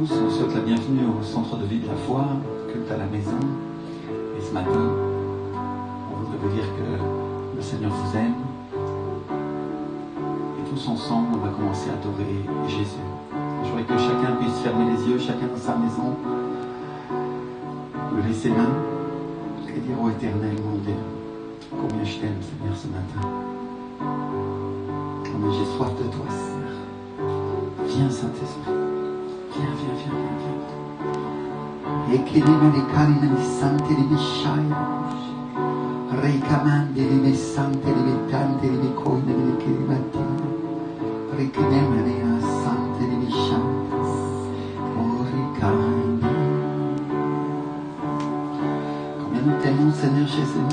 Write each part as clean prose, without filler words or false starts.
tous, on souhaite la bienvenue au centre de vie de la foi, culte à la maison. Et ce matin, on voudrait vous dire que le Seigneur vous aime. Et tous ensemble, on va commencer à adorer Jésus. Je voudrais que chacun puisse fermer les yeux, chacun dans sa maison, lever ses mains et dire au Éternel, mon Dieu, combien je t'aime, Seigneur, ce matin. Combien j'ai soif de toi, Seigneur. Viens, Saint-Esprit. Viens, viens, viens, viens, viens. Et qu'il me les calme les santes les bichaya. Reicamande les santes les tante les coine les kirimatine. Reicamande les santes les bichantes. Oricamande. Combien nous t'aimons, Seigneur Jésus.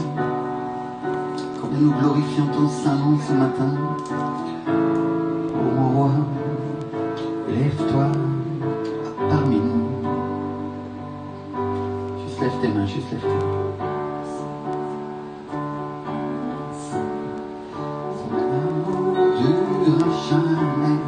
Combien nous glorifions ton saint nom ce matin. Oh mon roi, lève-toi parmi nous. Juste lève tes mains, juste lève tes mains. Son amour durera jamais.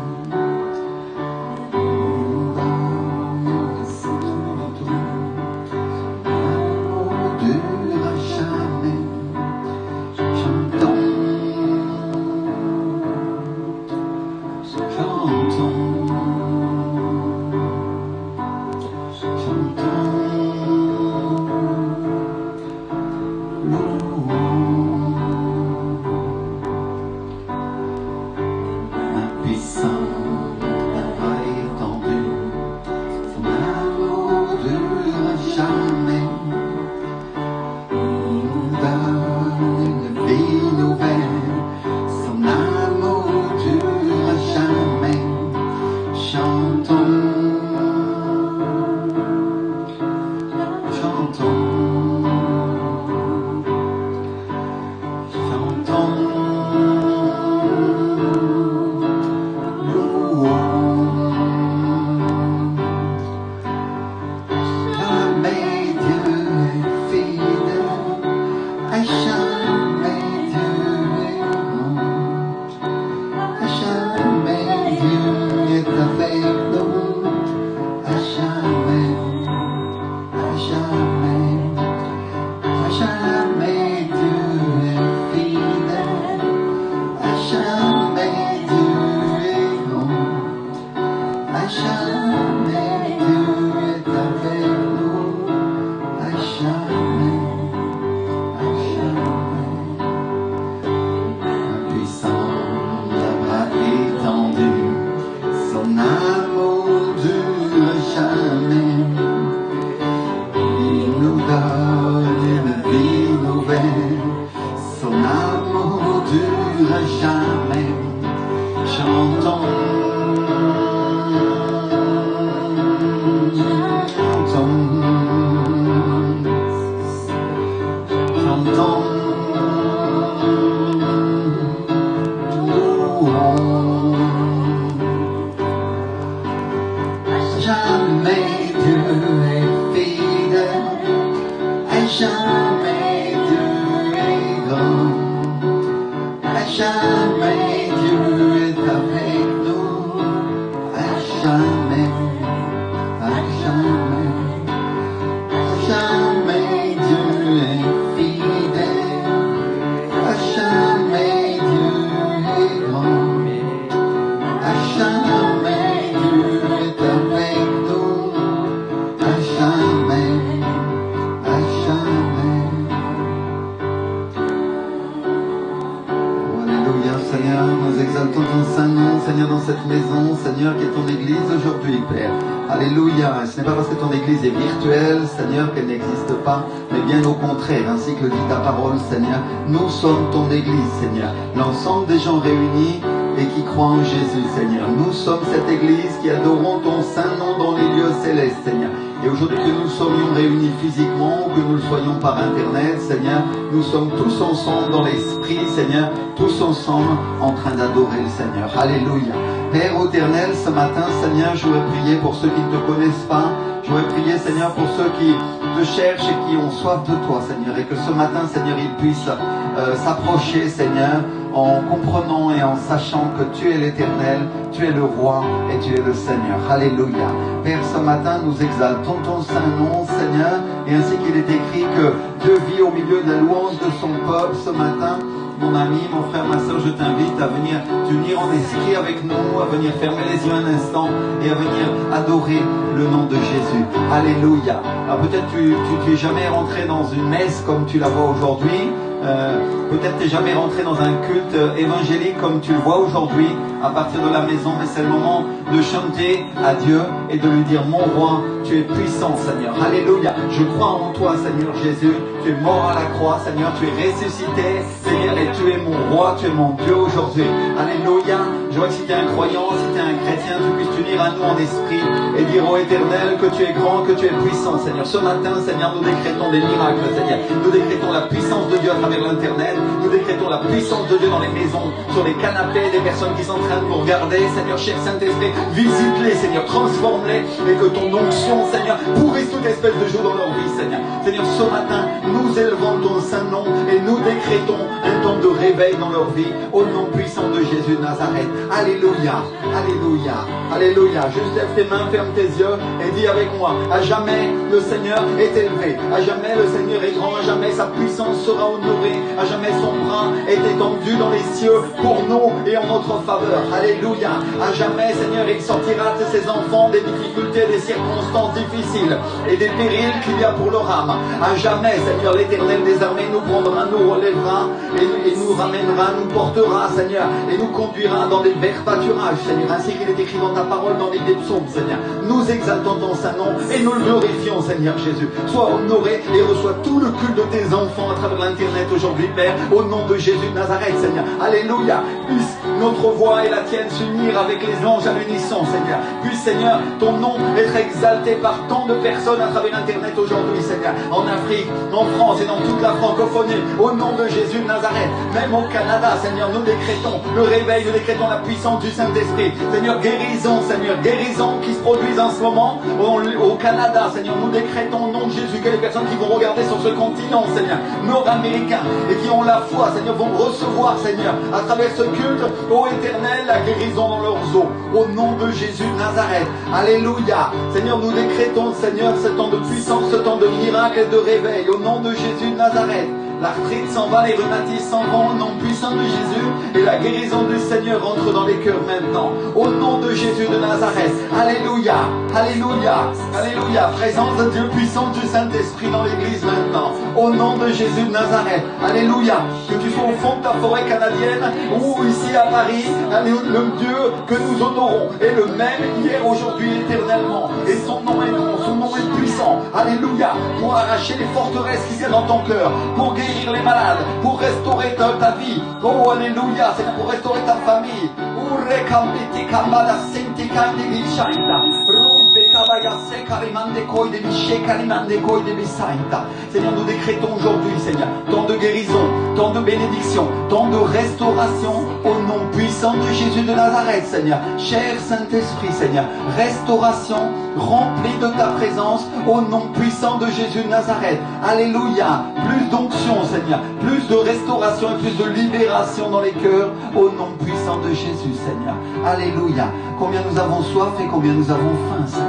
Ainsi que le dit ta parole, Seigneur, nous sommes ton Église, Seigneur, l'ensemble des gens réunis et qui croient en Jésus, Seigneur. Nous sommes cette Église qui adorons ton saint nom dans les lieux célestes, Seigneur. Et aujourd'hui, que nous soyons réunis physiquement ou que nous le soyons par Internet, Seigneur, nous sommes tous ensemble dans l'Esprit, Seigneur, tous ensemble en train d'adorer le Seigneur. Alléluia. Père éternel, ce matin, Seigneur, je voudrais prier pour ceux qui ne te connaissent pas. Je voudrais prier, Seigneur, pour ceux qui te cherchent et qui ont soif de toi, Seigneur. Et que ce matin, Seigneur, ils puissent s'approcher, Seigneur, en comprenant et en sachant que tu es l'Éternel, tu es le roi et tu es le Seigneur. Alléluia. Père, ce matin, nous exaltons ton saint nom, Seigneur, et ainsi qu'il est écrit que Dieu vit au milieu de la louange de son peuple ce matin. Mon ami, mon frère, ma soeur, je t'invite à venir t'unir en esprit avec nous, à venir fermer les yeux un instant et à venir adorer le nom de Jésus. Alléluia. Alors peut-être tu es jamais rentré dans une messe comme tu la vois aujourd'hui. Peut-être tu n'es jamais rentré dans un culte évangélique comme tu le vois aujourd'hui à partir de la maison, mais c'est le moment de chanter à Dieu et de lui dire: mon roi, tu es puissant, Seigneur. Alléluia. Je crois en toi, Seigneur Jésus. Tu es mort à la croix, Seigneur. Tu es ressuscité, Seigneur, et tu es mon roi, tu es mon Dieu aujourd'hui. Alléluia. Je vois que si tu es un croyant, si tu es un chrétien, tu puisses t'unir à nous en esprit et dire au Éternel que tu es grand, que tu es puissant, Seigneur. Ce matin, Seigneur, nous décrétons des miracles, Seigneur. Nous décrétons la puissance de Dieu à travers l'Internet. Nous décrétons la puissance de Dieu dans les maisons, sur les canapés des personnes qui sont en train de nous regarder. Seigneur, cher Saint-Esprit, visite-les, Seigneur, transforme-les et que ton onction, Seigneur, pourrisse toute espèce de jour dans leur vie, Seigneur. Seigneur, ce matin, nous élevons ton saint nom et nous décrétons un temps de réveil dans leur vie au nom puissant de Jésus de Nazareth. Alléluia, alléluia, alléluia. Juste lève tes mains, ferme tes yeux et dis avec moi: à jamais le Seigneur est élevé, à jamais le Seigneur est grand, à jamais sa puissance sera honorée, à jamais son bras est étendu dans les cieux pour nous et en notre faveur. Alléluia. À jamais, Seigneur, il sortira de ses enfants des difficultés, des circonstances difficiles et des périls qu'il y a pour leur âme. À jamais, Seigneur, l'Éternel des armées nous prendra, nous relèvera et nous ramènera, nous portera, Seigneur, et nous conduira dans des verts pâturages, Seigneur, ainsi qu'il est écrit dans ta parole dans les psaumes, Seigneur. Nous exaltons ton saint nom et nous le glorifions, Seigneur Jésus. Sois honoré et reçois tout le culte de tes enfants à travers l'Internet aujourd'hui, Père, au nom de Jésus de Nazareth, Seigneur. Alléluia. Puisse notre voix et la tienne s'unir avec les anges à l'unisson, Seigneur. Puisse, Seigneur, ton nom être exalté par tant de personnes à travers Internet aujourd'hui, Seigneur. En Afrique, en France et dans toute la francophonie, au nom de Jésus de Nazareth. Même au Canada, Seigneur, nous décrétons le réveil, nous décrétons la puissance du Saint-Esprit. Seigneur, guérison, Seigneur, guérison qui se produisent en ce moment au Canada, Seigneur. Nous décrétons au nom de Jésus que les personnes qui vont regarder sur ce continent, Seigneur, nord-américain, et qui ont la foi, Seigneur, vont recevoir, Seigneur, à travers ce culte, ô Éternel, la guérison dans leurs os, au nom de Jésus de Nazareth. Alléluia. Seigneur, nous décrétons, Seigneur, ce temps de puissance, ce temps de miracle et de réveil, au nom de Jésus de Nazareth. L'arthrite s'en va, les rhumatismes s'en vont au nom puissant de Jésus et la guérison du Seigneur entre dans les cœurs maintenant. Au nom de Jésus de Nazareth. Alléluia, alléluia, alléluia. Présence de Dieu puissant du Saint-Esprit dans l'église maintenant. Au nom de Jésus de Nazareth. Alléluia. Que tu sois au fond de ta forêt canadienne ou ici à Paris, le Dieu que nous honorons est le même hier, aujourd'hui, éternellement. Et son nom est grand, son nom est puissant. Alléluia. Pour arracher les forteresses qui sont dans ton cœur, pour guérir les malades, pour restaurer ta vie. Oh, alléluia, c'est pour restaurer ta famille. Seigneur, nous décrétons aujourd'hui, Seigneur, tant de guérison, tant de bénédiction, tant de restauration au nom puissant de Jésus de Nazareth, Seigneur. Cher Saint-Esprit, Seigneur, restauration remplie de ta présence au nom puissant de Jésus de Nazareth. Alléluia. Plus d'onction, Seigneur, plus de restauration et plus de libération dans les cœurs au nom puissant de Jésus, Seigneur. Alléluia. Combien nous avons soif et combien nous avons faim, Seigneur.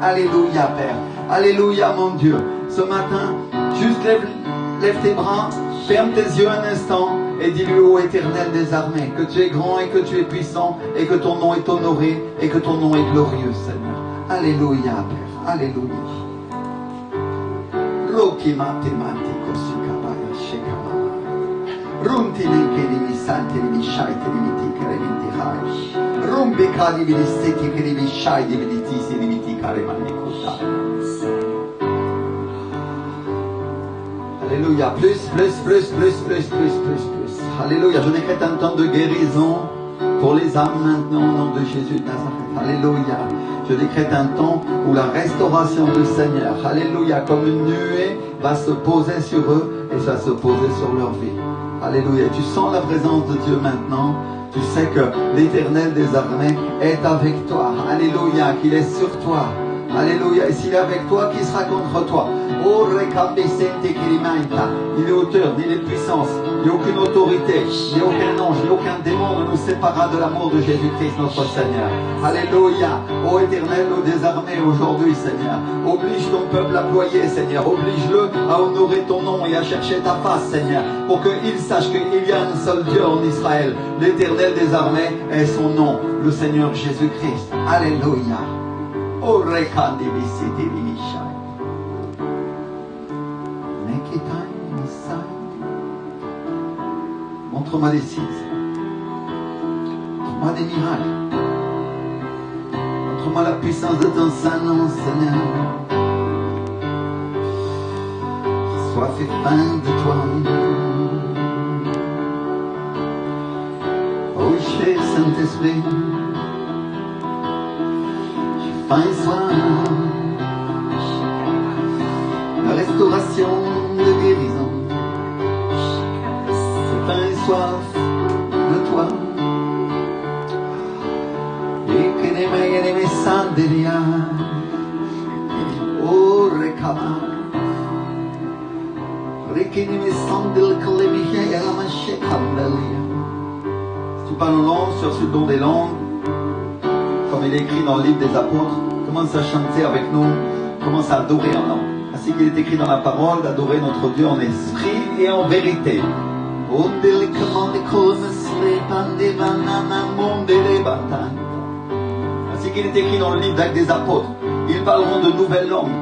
Alléluia, Père. Alléluia, mon Dieu. Ce matin, juste lève tes bras, ferme tes yeux un instant et dis-lui ô Éternel des armées que tu es grand et que tu es puissant et que ton nom est honoré et que ton nom est glorieux, Seigneur. Alléluia, Père. Alléluia. Alléluia, plus. Alléluia, je décrète un temps de guérison pour les âmes maintenant au nom de Jésus de Nazareth. Alléluia, je décrète un temps où la restauration du Seigneur, alléluia, comme une nuée va se poser sur eux et va se poser sur leur vie. Alléluia, tu sens la présence de Dieu maintenant. Tu sais que l'Éternel des armées est avec toi. Alléluia, qu'il est sur toi. Alléluia. Et s'il est avec toi, qui sera contre toi? Oh, il est auteur, ni les puissances, il n'y a aucune autorité, il n'y a aucun ange, il n'y a aucun démon ne nous séparera de l'amour de Jésus-Christ notre Seigneur. Alléluia. Ô Éternel, ô des armées aujourd'hui, Seigneur. Oblige ton peuple à ployer, Seigneur. Oblige-le à honorer ton nom et à chercher ta face, Seigneur, pour qu'il sache qu'il y a un seul Dieu en Israël. L'Éternel des armées est son nom, le Seigneur Jésus-Christ. Alléluia. Oh, rekandi bisiti bisha. Make it time inside. Montre-moi des signes. Montre-moi des miracles. Montre-moi la puissance de ton Saint-Nom, Seigneur. Sois fait faim de toi. Oh, cher Saint-Esprit, j'ai faim et soif. La restauration de guérison. J'ai faim et soif de toi. Oh, Rekama. Si tu parles en langue, sur ce don des langues, comme il est écrit dans le livre des apôtres, commence à chanter avec nous, commence à adorer en langue. Ainsi qu'il est écrit dans la parole, d'adorer notre Dieu en esprit et en vérité. Ainsi qu'il est écrit dans le livre d'Actes des apôtres, ils parleront de nouvelles langues.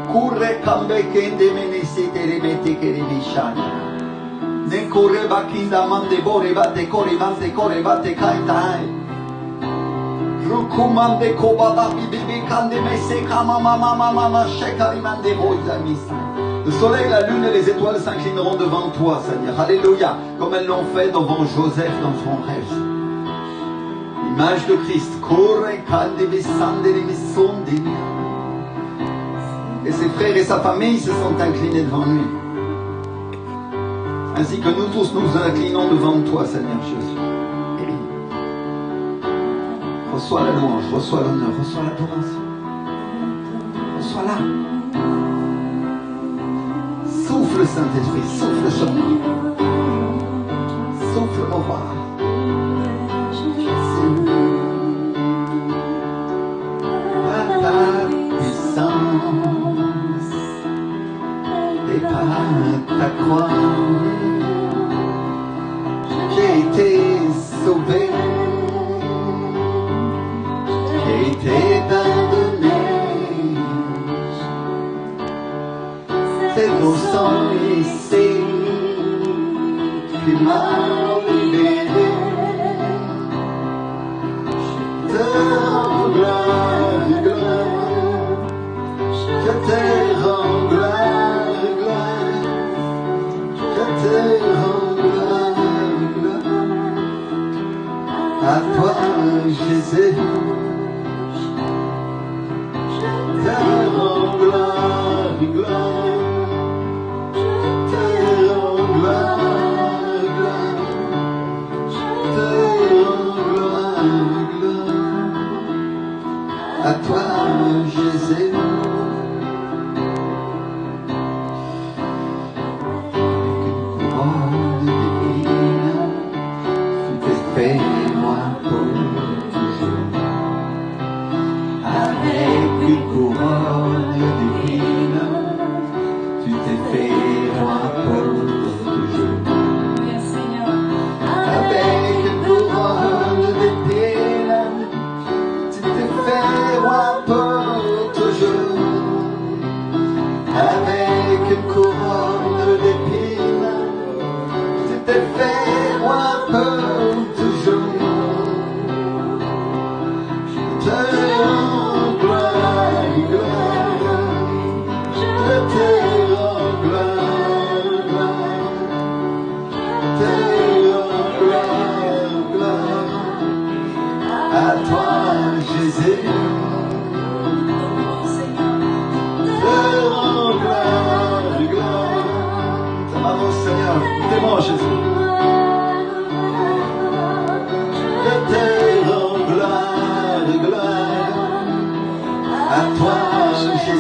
Le soleil, la lune et les étoiles s'inclineront devant toi, Seigneur. Alléluia. Comme elles l'ont fait devant Joseph dans son rêve. Image de Christ. Et ses frères et sa famille se sont inclinés devant lui. Ainsi que nous tous nous inclinons devant toi, Seigneur Jésus. Reçois la louange, reçois l'honneur, reçois l'adoration. Reçois-la. Souffle, Saint-Esprit, souffle sur nous. Souffle, mon roi. Par ta puissance et par ta croix, j'ai été sauvé, j'ai été pardonné. C'est ton sang ici qui m'a libéré. Je te rends gloire, gloire. Je te rends gloire, gloire. Je te rends gloire, gloire. À toi, Jésus. Je te rends gloire, gloire. À toi, Jésus. Couronne divine, tu t'es fait moi pour toujours. Avec une couronne divine, tu t'es fait moi pour toujours. Avec une couronne d'épines, tu t'es fait roi pour toujours. Avec une couronne d'épines, tu t'es fait roi pour toujours. Je te rends gloire, gloire. Je te rends gloire, gloire. Je te rends gloire, gloire. À toi, Jésus. Je rends gloire, gloire. T'amons, Seigneur. T'aimons, Jésus. Je te rends gloire, gloire. À toi, Jésus.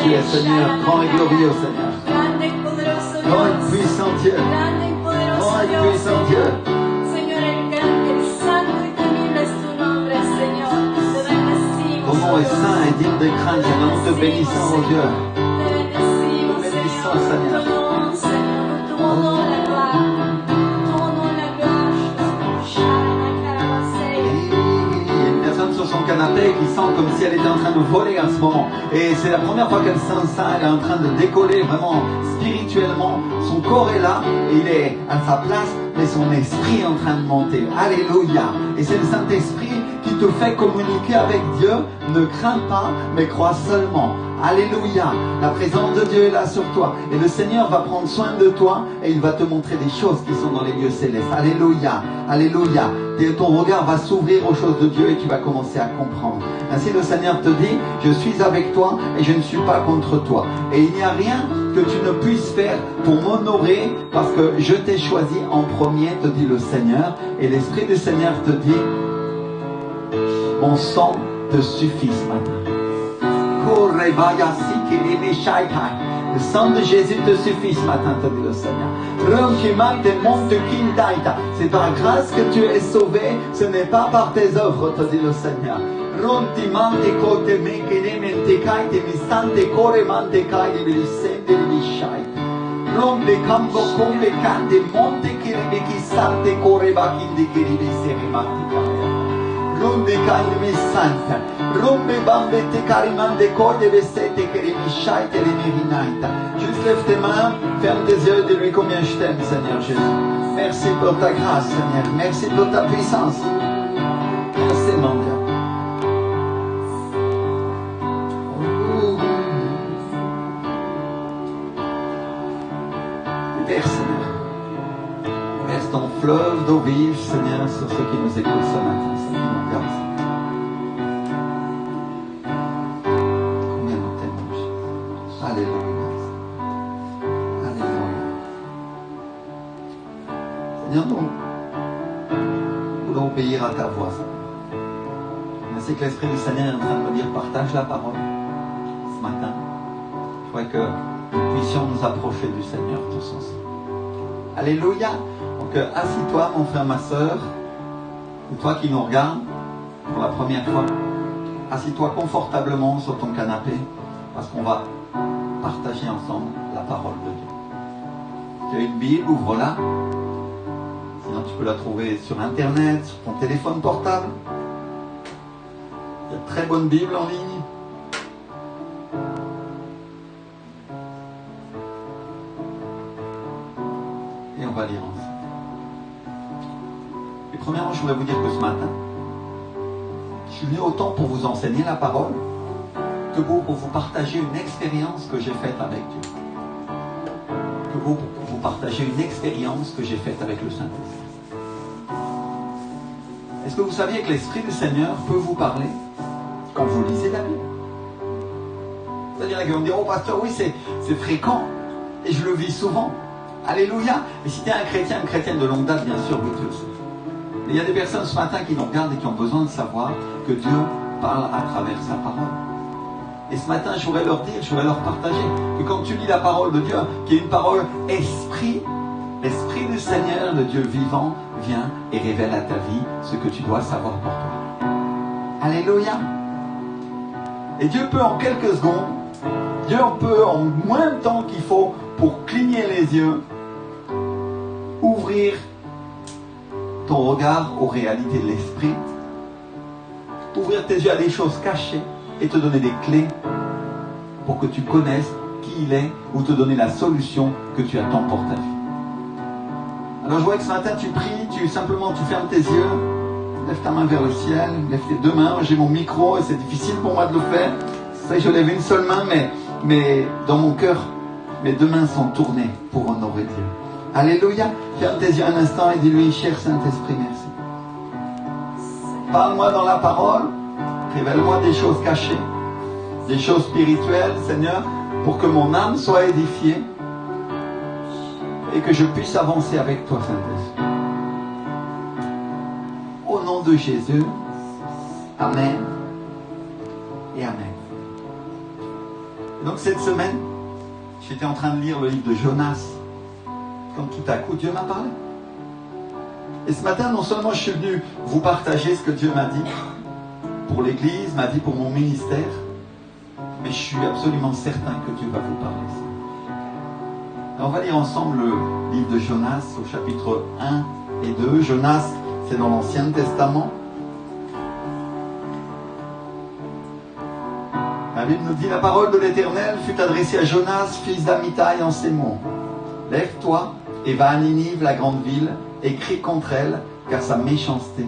Tu es Seigneur, grand et glorieux Seigneur. Grand et puissant Dieu. Grand et puissant Dieu. Ton nom est saint et digne de crainte, Seigneur. Nous te bénissons, oh Dieu. Nous te bénissons, Seigneur. Sur son canapé qui sent comme si elle était en train de voler en ce moment. Et c'est la première fois qu'elle sent ça, elle est en train de décoller vraiment spirituellement. Son corps est là, et il est à sa place, mais son esprit est en train de monter. Alléluia. Et c'est le Saint-Esprit qui te fait communiquer avec Dieu. Ne crains pas, mais crois seulement. Alléluia. La présence de Dieu est là sur toi. Et le Seigneur va prendre soin de toi et il va te montrer des choses qui sont dans les lieux célestes. Alléluia. Alléluia. Et ton regard va s'ouvrir aux choses de Dieu et tu vas commencer à comprendre. Ainsi le Seigneur te dit, je suis avec toi et je ne suis pas contre toi. Et il n'y a rien que tu ne puisses faire pour m'honorer parce que je t'ai choisi en premier, te dit le Seigneur. Et l'Esprit du Seigneur te dit, mon sang te suffit ce matin. Le sang de Jésus te suffit ce matin, te dit le Seigneur. C'est par grâce que tu es sauvé, ce n'est pas par tes œuvres, te dit le Seigneur. Rompe calme santa, rompe bambe te carimande corde vestete che rimisciai te rimirinaita. Juste lève tes mains, ferme tes yeux et dis-lui combien je t'aime, Seigneur Jésus. Merci pour ta grâce, Seigneur. Merci pour ta puissance. Merci, mon Dieu. Libère, Seigneur. Verse ton fleuve d'eau vive, Seigneur, sur ceux qui nous écoutent ce matin. Combien nous t'aimons, Jésus. Alléluia. Alléluia. Seigneur, nous voulons obéir à ta voix. Je sais que l'Esprit du Seigneur est en train de me dire, partage la parole ce matin. Je crois que nous puissions nous approcher du Seigneur tous ensemble. Alléluia. Donc assis-toi, mon frère, ma soeur, ou toi qui nous regardes pour la première fois, assis-toi confortablement sur ton canapé parce qu'on va partager ensemble la parole de Dieu. Tu as une Bible, ouvre-la. Sinon tu peux la trouver sur Internet, sur ton téléphone portable. Il y a de très bonnes Bibles en ligne. Et on va lire ensemble. Et premièrement, je voudrais vous dire que ce matin, je suis venu autant pour vous enseigner la parole que pour vous partager une expérience que j'ai faite avec Dieu. Que pour vous partager une expérience que j'ai faite avec le Saint-Esprit. Est-ce que vous saviez que l'Esprit du Seigneur peut vous parler quand vous lisez la Bible? C'est-à-dire qu'ils vont me dire, oh pasteur, oui, c'est fréquent et je le vis souvent. Alléluia. Et si tu es un chrétien de longue date, bien sûr, oui, tu le sais. Mais il y a des personnes ce matin qui nous regardent et qui ont besoin de savoir que Dieu parle à travers sa parole. Et ce matin, je voudrais leur dire, je voudrais leur partager que quand tu lis la parole de Dieu, qui est une parole esprit, l'Esprit du Seigneur, le Dieu vivant, vient et révèle à ta vie ce que tu dois savoir pour toi. Alléluia. Et Dieu peut en quelques secondes, Dieu peut en moins de temps qu'il faut pour cligner les yeux, ouvrir ton regard aux réalités de l'esprit, ouvrir tes yeux à des choses cachées et te donner des clés pour que tu connaisses qui il est ou te donner la solution que tu attends pour ta vie. Alors je vois que ce matin tu pries, tu fermes tes yeux, lève ta main vers le ciel, lève tes deux mains. J'ai mon micro et c'est difficile pour moi de le faire. C'est vrai que je lève une seule main, mais dans mon cœur, mes deux mains sont tournées pour honorer Dieu. Alléluia. Ferme tes yeux un instant et dis-lui, cher Saint-Esprit, merci. Parle-moi dans la parole, révèle-moi des choses cachées, des choses spirituelles, Seigneur, pour que mon âme soit édifiée et que je puisse avancer avec toi, Saint-Esprit. Au nom de Jésus, Amen et Amen. Et donc cette semaine, j'étais en train de lire le livre de Jonas, quand tout à coup Dieu m'a parlé. Et ce matin, non seulement je suis venu vous partager ce que Dieu m'a dit pour l'Église, m'a dit pour mon ministère, mais je suis absolument certain que Dieu va vous parler. Alors, on va lire ensemble le livre de Jonas au chapitre 1 et 2. Jonas, c'est dans l'Ancien Testament. La Bible nous dit: la parole de l'Éternel fut adressée à Jonas, fils d'Amittai, en ces mots. Lève-toi et va à Ninive, la grande ville, et crie contre elle, car sa méchanceté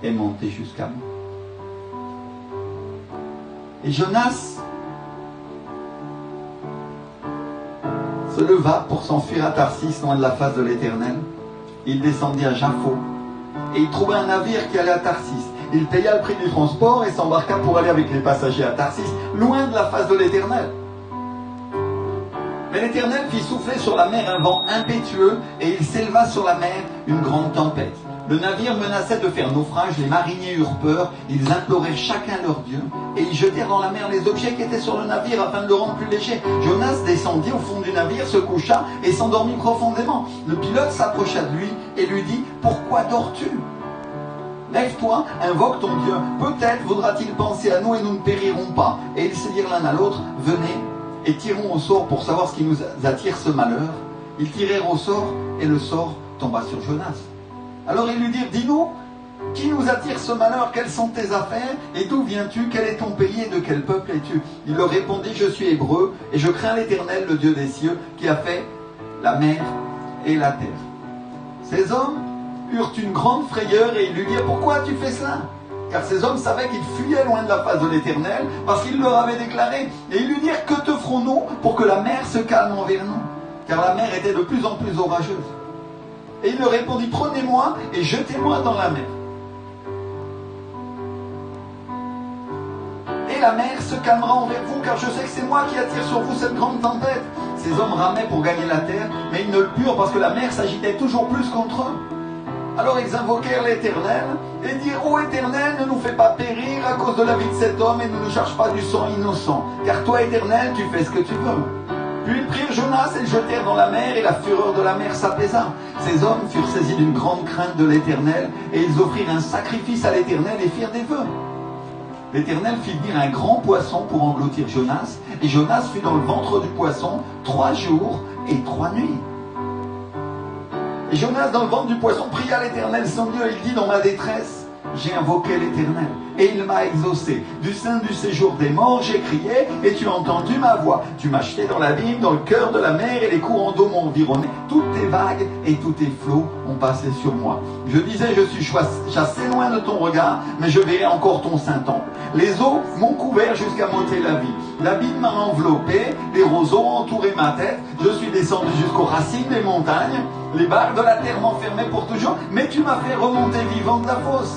est montée jusqu'à moi. Et Jonas se leva pour s'enfuir à Tarsis, loin de la face de l'Éternel. Il descendit à Jaffo, et il trouva un navire qui allait à Tarsis. Il paya le prix du transport et s'embarqua pour aller avec les passagers à Tarsis, loin de la face de l'Éternel. Mais l'Éternel fit souffler sur la mer un vent impétueux, et il s'éleva sur la mer une grande tempête. Le navire menaçait de faire naufrage, les mariniers eurent peur, ils implorèrent chacun leur Dieu, et ils jetèrent dans la mer les objets qui étaient sur le navire afin de le rendre plus léger. Jonas descendit au fond du navire, se coucha et s'endormit profondément. Le pilote s'approcha de lui et lui dit: pourquoi dors-tu? Lève-toi, invoque ton Dieu, peut-être voudra-t-il penser à nous et nous ne périrons pas. Et ils se dirent l'un à l'autre: venez et tirons au sort pour savoir ce qui nous attire ce malheur. Ils tirèrent au sort et le sort tomba sur Jonas. Alors ils lui dirent: dis-nous, qui nous attire ce malheur? Quelles sont tes affaires? Et d'où viens-tu? Quel est ton pays et de quel peuple es-tu? Il leur répondit: je suis hébreu et je crains l'Éternel, le Dieu des cieux, qui a fait la mer et la terre. Ces hommes eurent une grande frayeur et ils lui dirent: pourquoi tu fais cela? Car ces hommes savaient qu'ils fuyaient loin de la face de l'Éternel, parce qu'il leur avait déclaré. Et ils lui dirent: que te ferons-nous pour que la mer se calme envers nous? Car la mer était de plus en plus orageuse. Et il leur répondit: prenez-moi et jetez-moi dans la mer. Et la mer se calmera envers vous, car je sais que c'est moi qui attire sur vous cette grande tempête. Ces hommes ramaient pour gagner la terre, mais ils ne le purent parce que la mer s'agitait toujours plus contre eux. Alors ils invoquèrent l'Éternel et dirent: ô Éternel, ne nous fais pas périr à cause de la vie de cet homme et ne nous charge pas du sang innocent. Car toi, Éternel, tu fais ce que tu veux. Puis ils prirent Jonas et le jetèrent dans la mer, et la fureur de la mer s'apaisa. Ces hommes furent saisis d'une grande crainte de l'Éternel, et ils offrirent un sacrifice à l'Éternel et firent des vœux. L'Éternel fit venir un grand poisson pour engloutir Jonas, et Jonas fut dans le ventre du poisson 3 jours et 3 nuits. Et Jonas, dans le ventre du poisson, pria l'Éternel son Dieu. Il dit: dans ma détresse, j'ai invoqué l'Éternel, et il m'a exaucé. Du sein du séjour des morts, j'ai crié, et tu as entendu ma voix. Tu m'as jeté dans l'abîme, dans le cœur de la mer, et les courants d'eau m'ont environné. Toutes tes vagues et tous tes flots ont passé sur moi. Je disais: je suis chassé loin de ton regard, mais je verrai encore ton saint temple. Les eaux m'ont couvert jusqu'à m'ôter la vie. L'abîme m'a enveloppé, les roseaux ont entouré ma tête. Je suis descendu jusqu'aux racines des montagnes. Les barres de la terre m'enfermaient pour toujours, mais tu m'as fait remonter vivant de la fosse.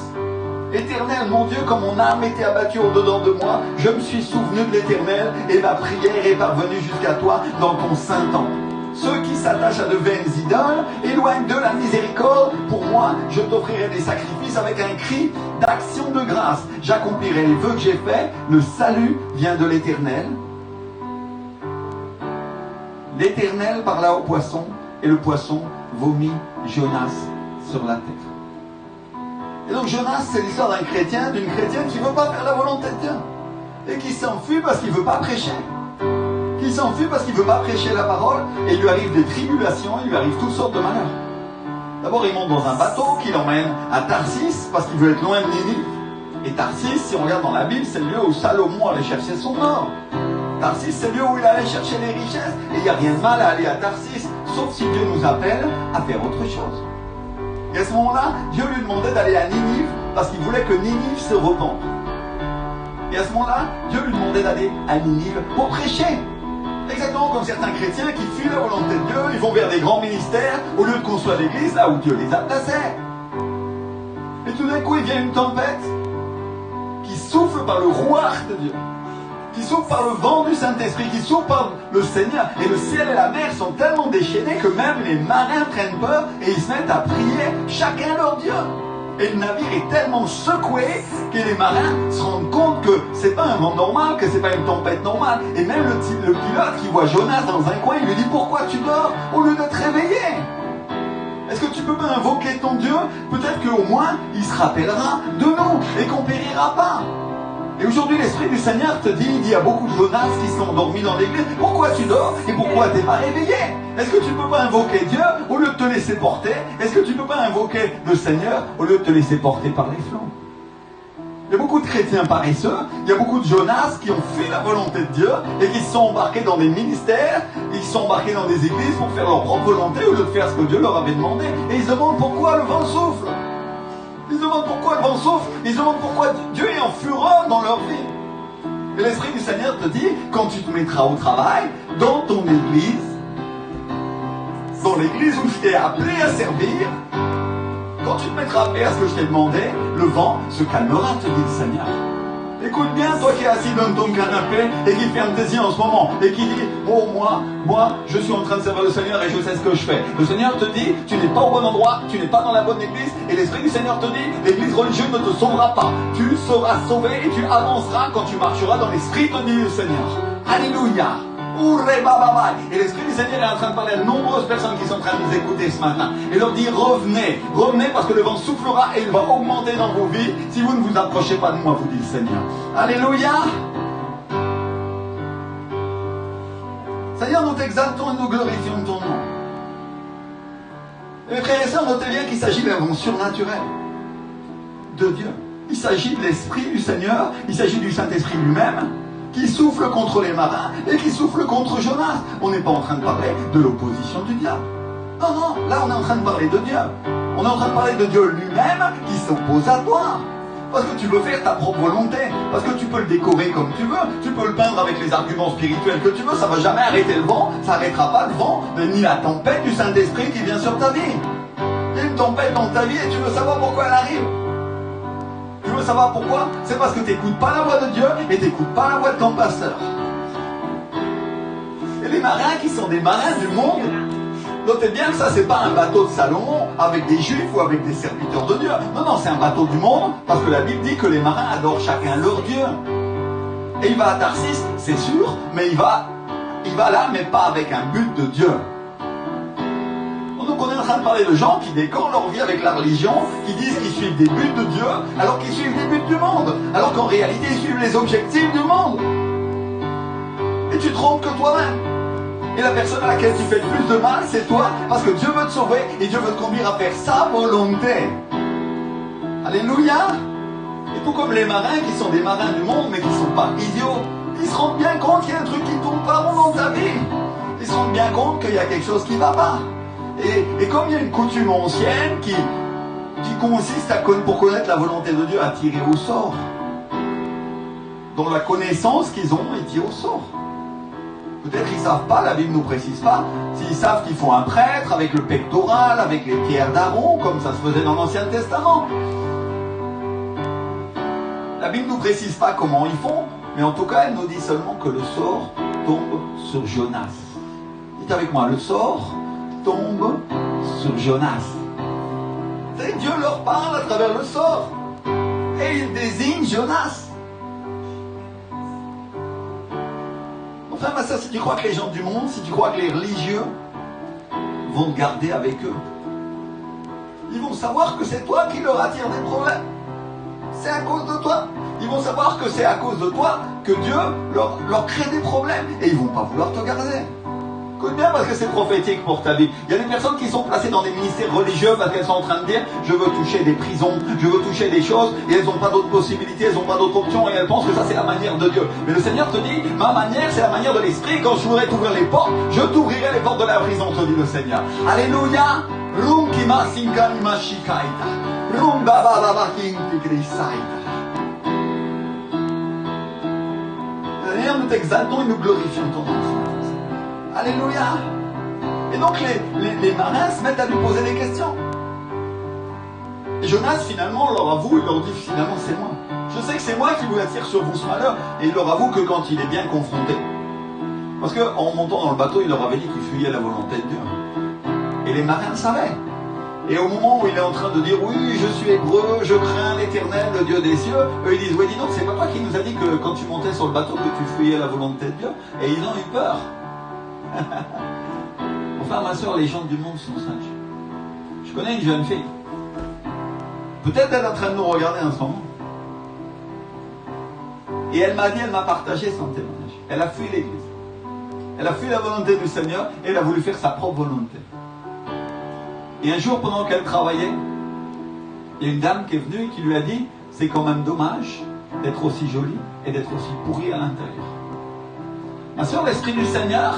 Éternel, mon Dieu, comme mon âme était abattue au-dedans de moi, je me suis souvenu de l'Éternel, et ma prière est parvenue jusqu'à toi dans ton saint temple. Ceux qui s'attachent à de vaines idoles éloignent de la miséricorde. Pour moi, je t'offrirai des sacrifices avec un cri d'action de grâce. J'accomplirai les vœux que j'ai faits. Le salut vient de l'Éternel. L'Éternel parla au poisson, et le poisson vomit Jonas sur la terre. Et donc Jonas, c'est l'histoire d'un chrétien, d'une chrétienne qui ne veut pas faire la volonté de Dieu. Et qui s'enfuit parce qu'il ne veut pas prêcher. Qui s'enfuit parce qu'il ne veut pas prêcher la parole. Et il lui arrive des tribulations, il lui arrive toutes sortes de malheurs. D'abord, il monte dans un bateau qui l'emmène à Tarsis parce qu'il veut être loin de Ninive. Et Tarsis, si on regarde dans la Bible, c'est le lieu où Salomon allait chercher son or. Tarsis, c'est le lieu où il allait chercher les richesses. Et il n'y a rien de mal à aller à Tarsis, sauf si Dieu nous appelle à faire autre chose. Et à ce moment-là, Dieu lui demandait d'aller à Ninive parce qu'il voulait que Ninive se repente. Et à ce moment-là, Dieu lui demandait d'aller à Ninive pour prêcher. Exactement comme certains chrétiens qui fuient la volonté de Dieu, ils vont vers des grands ministères au lieu de construire l'église là où Dieu les a placés. Et tout d'un coup, il vient une tempête qui souffle par le rouage de Dieu. qui souffle par le vent du Saint-Esprit, qui souffle par le Seigneur. Et le ciel et la mer sont tellement déchaînés que même les marins prennent peur et ils se mettent à prier chacun leur Dieu. Et le navire est tellement secoué que les marins se rendent compte que c'est pas un vent normal, que c'est pas une tempête normale. Et même le pilote qui voit Jonas dans un coin, il lui dit: pourquoi tu dors au lieu de te réveiller? Est-ce que tu peux pas invoquer ton Dieu? Peut-être qu'au moins il se rappellera de nous et qu'on périra pas. Et aujourd'hui, l'Esprit du Seigneur te dit, il dit à beaucoup de Jonas qui sont endormis dans l'église: pourquoi tu dors et pourquoi tu n'es pas réveillé? Est-ce que tu ne peux pas invoquer Dieu au lieu de te laisser porter? Est-ce que tu ne peux pas invoquer le Seigneur au lieu de te laisser porter par les flots? Il y a beaucoup de chrétiens paresseux, il y a beaucoup de Jonas qui ont fui la volonté de Dieu et qui se sont embarqués dans des ministères, ils se sont embarqués dans des églises pour faire leur propre volonté au lieu de faire ce que Dieu leur avait demandé. Et ils se demandent pourquoi le vent souffle. Ils se demandent pourquoi le vent souffle. Ils se demandent pourquoi Dieu est en fureur dans leur vie. Et l'Esprit du Seigneur te dit, quand tu te mettras au travail, dans ton église, dans l'église où je t'ai appelé à servir, quand tu te mettras à faire ce que je t'ai demandé, le vent se calmera, te dit le Seigneur. Écoute bien, toi qui es assis dans ton canapé et qui ferme tes yeux en ce moment et qui dit: oh, moi, je suis en train de servir le Seigneur et je sais ce que je fais. Le Seigneur te dit: tu n'es pas au bon endroit, tu n'es pas dans la bonne église, et l'Esprit du Seigneur te dit: l'église religieuse ne te sauvera pas. Tu seras sauvé et tu avanceras quand tu marcheras dans l'Esprit, te dit le Seigneur. Alléluia. Et l'Esprit du Seigneur est en train de parler à de nombreuses personnes qui sont en train de nous écouter ce matin. Et leur dire: revenez parce que le vent soufflera et il va augmenter dans vos vies si vous ne vous approchez pas de moi, vous dit le Seigneur. Alléluia. Seigneur, nous t'exaltons et nous glorifions ton nom. Et mes frères et sœurs, notez bien qu'il s'agit d'un vent surnaturel de Dieu. Il s'agit de l'Esprit du Seigneur, il s'agit du Saint-Esprit lui-même, qui souffle contre les marins et qui souffle contre Jonas. On n'est pas en train de parler de l'opposition du diable. Non, là on est en train de parler de Dieu. On est en train de parler de Dieu lui-même qui s'oppose à toi. Parce que tu veux faire ta propre volonté. Parce que tu peux le décorer comme tu veux. Tu peux le peindre avec les arguments spirituels que tu veux. Ça ne va jamais arrêter le vent. Ça n'arrêtera pas le vent, ni la tempête du Saint-Esprit qui vient sur ta vie. Il y a une tempête dans ta vie et tu veux savoir pourquoi elle arrive. Tu veux savoir pourquoi? C'est parce que tu n'écoutes pas la voix de Dieu et tu n'écoutes pas la voix de ton pasteur. Et les marins qui sont des marins du monde, notez bien que ça, c'est pas un bateau de Salomon avec des juifs ou avec des serviteurs de Dieu. Non, c'est un bateau du monde parce que la Bible dit que les marins adorent chacun leur Dieu. Et il va à Tarsis, c'est sûr, mais il va là, mais pas avec un but de Dieu. Donc on est en train de parler de gens qui décorent leur vie avec la religion, qui disent qu'ils suivent des buts de Dieu, alors qu'ils suivent des buts du monde, alors qu'en réalité ils suivent les objectifs du monde. Et tu te trompes que toi-même. Et la personne à laquelle tu fais le plus de mal, c'est toi, parce que Dieu veut te sauver et Dieu veut te conduire à faire sa volonté. Alléluia. Et tout comme les marins qui sont des marins du monde, mais qui ne sont pas idiots, ils se rendent bien compte qu'il y a un truc qui ne tourne pas rond dans ta vie. Ils se rendent bien compte qu'il y a quelque chose qui ne va pas. Et comme il y a une coutume ancienne qui consiste pour connaître la volonté de Dieu à tirer au sort, dont la connaissance qu'ils ont est tirée au sort. Peut-être qu'ils ne savent pas, la Bible ne nous précise pas, s'ils savent qu'il faut un prêtre avec le pectoral, avec les pierres d'Aaron, comme ça se faisait dans l'Ancien Testament. La Bible ne nous précise pas comment ils font, mais en tout cas, elle nous dit seulement que le sort tombe sur Jonas. Dites avec moi, le sort tombe sur Jonas. C'est Dieu leur parle à travers le sort. Et il désigne Jonas. Enfin, ma soeur, si tu crois que les gens du monde, si tu crois que les religieux vont te garder avec eux, ils vont savoir que c'est toi qui leur attire des problèmes. C'est à cause de toi. Ils vont savoir que c'est à cause de toi que Dieu leur crée des problèmes. Et ils ne vont pas vouloir te garder. Écoute bien parce que c'est prophétique pour ta vie. Il y a des personnes qui sont placées dans des ministères religieux parce qu'elles sont en train de dire: je veux toucher des prisons, je veux toucher des choses, et elles n'ont pas d'autres possibilités, elles n'ont pas d'autres options, et elles pensent que ça c'est la manière de Dieu. Mais le Seigneur te dit: ma manière c'est la manière de l'Esprit. Quand je voudrais t'ouvrir les portes, je t'ouvrirai les portes de la prison, te dit le Seigneur. Alléluia. Seigneur, nous t'exaltons et nous glorifions ton nom. Alléluia. Et donc les marins se mettent à lui poser des questions. Et Jonas finalement leur avoue, il leur dit: finalement c'est moi. Je sais que c'est moi qui vous attire sur vous ce malheur. Et il leur avoue que quand il est bien confronté, parce qu'en montant dans le bateau, il leur avait dit qu'il fuyait la volonté de Dieu. Et les marins le savaient. Et au moment où il est en train de dire oui, je suis hébreu, je crains l'Éternel, le Dieu des cieux, eux ils disent oui, dis donc, c'est pas toi qui nous a dit que quand tu montais sur le bateau que tu fuyais la volonté de Dieu. Et ils ont eu peur. Enfin, ma soeur, les gens du monde sont sages. Je connais une jeune fille. Peut-être elle est en train de nous regarder en ce moment. Et elle m'a dit, elle m'a partagé son témoignage. Elle a fui l'église. Elle a fui la volonté du Seigneur et elle a voulu faire sa propre volonté. Et un jour, pendant qu'elle travaillait, il y a une dame qui est venue et qui lui a dit, c'est quand même dommage d'être aussi jolie et d'être aussi pourrie à l'intérieur. Ma soeur, l'Esprit du Seigneur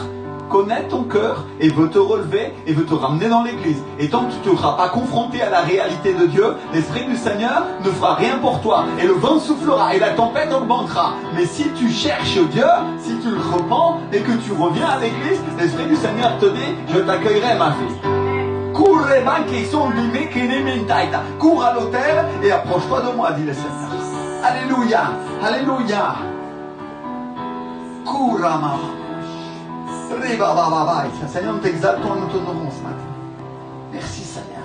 connaît ton cœur et veut te relever et veut te ramener dans l'église. Et tant que tu ne seras pas confronté à la réalité de Dieu, l'Esprit du Seigneur ne fera rien pour toi. Et le vent soufflera et la tempête augmentera. Mais si tu cherches Dieu, si tu le repens et que tu reviens à l'église, l'Esprit du Seigneur te dit, je t'accueillerai ma fille. Cours les banques qui sont limés, qui n'imentaient. Cours à l'autel et approche-toi de moi, dit le Seigneur. Alléluia, alléluia. Cours à ma Seigneur, nous t'exaltons et nous t'honorons ce matin. Merci Seigneur.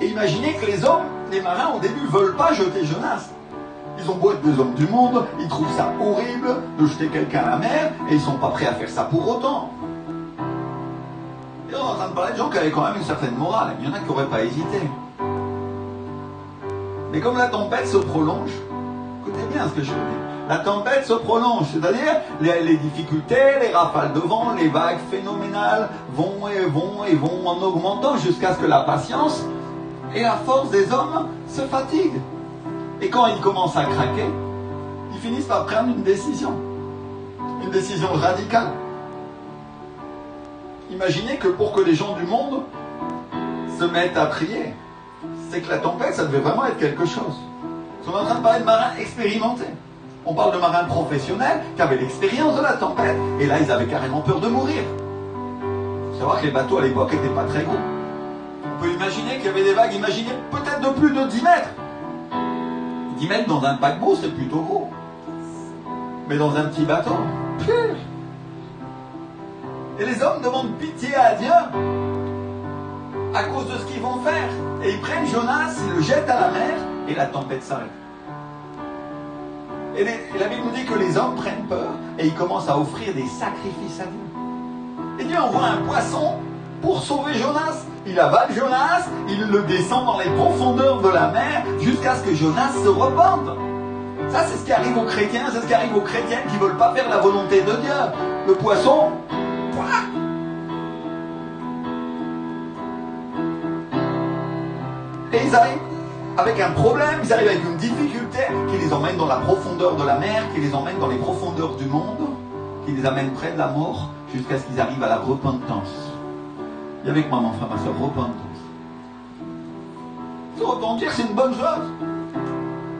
Et imaginez que les hommes, les marins au début ne veulent pas jeter Jonas. Ils ont beau être des hommes du monde, ils trouvent ça horrible de jeter quelqu'un à la mer et ils ne sont pas prêts à faire ça pour autant. Et on est en train de parler de gens qui avaient quand même une certaine morale. Il y en a qui n'auraient pas hésité. Mais comme la tempête se prolonge, écoutez bien ce que je veux dire. La tempête se prolonge, c'est-à-dire les difficultés, les rafales de vent, les vagues phénoménales vont et vont et vont en augmentant jusqu'à ce que la patience et la force des hommes se fatiguent. Et quand ils commencent à craquer, ils finissent par prendre une décision radicale. Imaginez que pour que les gens du monde se mettent à prier, c'est que la tempête, ça devait vraiment être quelque chose. On est en train de parler de marins expérimentés. On parle de marins professionnels qui avaient l'expérience de la tempête, et là, ils avaient carrément peur de mourir. Il faut savoir que les bateaux à l'époque n'étaient pas très gros. On peut imaginer qu'il y avait des vagues, imaginez peut-être de plus de 10 mètres. 10 mètres dans un paquebot, c'est plutôt gros. Mais dans un petit bateau, pire. Et les hommes demandent pitié à Dieu à cause de ce qu'ils vont faire. Et ils prennent Jonas, ils le jettent à la mer, et la tempête s'arrête. Et la Bible nous dit que les hommes prennent peur, et ils commencent à offrir des sacrifices à Dieu. Et Dieu envoie un poisson pour sauver Jonas. Il avale Jonas, il le descend dans les profondeurs de la mer, jusqu'à ce que Jonas se repente. Ça, c'est ce qui arrive aux chrétiens, c'est ce qui arrive aux chrétiens qui ne veulent pas faire la volonté de Dieu. Le poisson, pouah, et ils arrivent avec un problème, ils arrivent avec une difficulté qui les emmène dans la profondeur de la mer, qui les emmène dans les profondeurs du monde, qui les amène près de la mort, jusqu'à ce qu'ils arrivent à la repentance. Et avec moi, mon frère, ma soeur, repentance. Se repentir, c'est une bonne chose.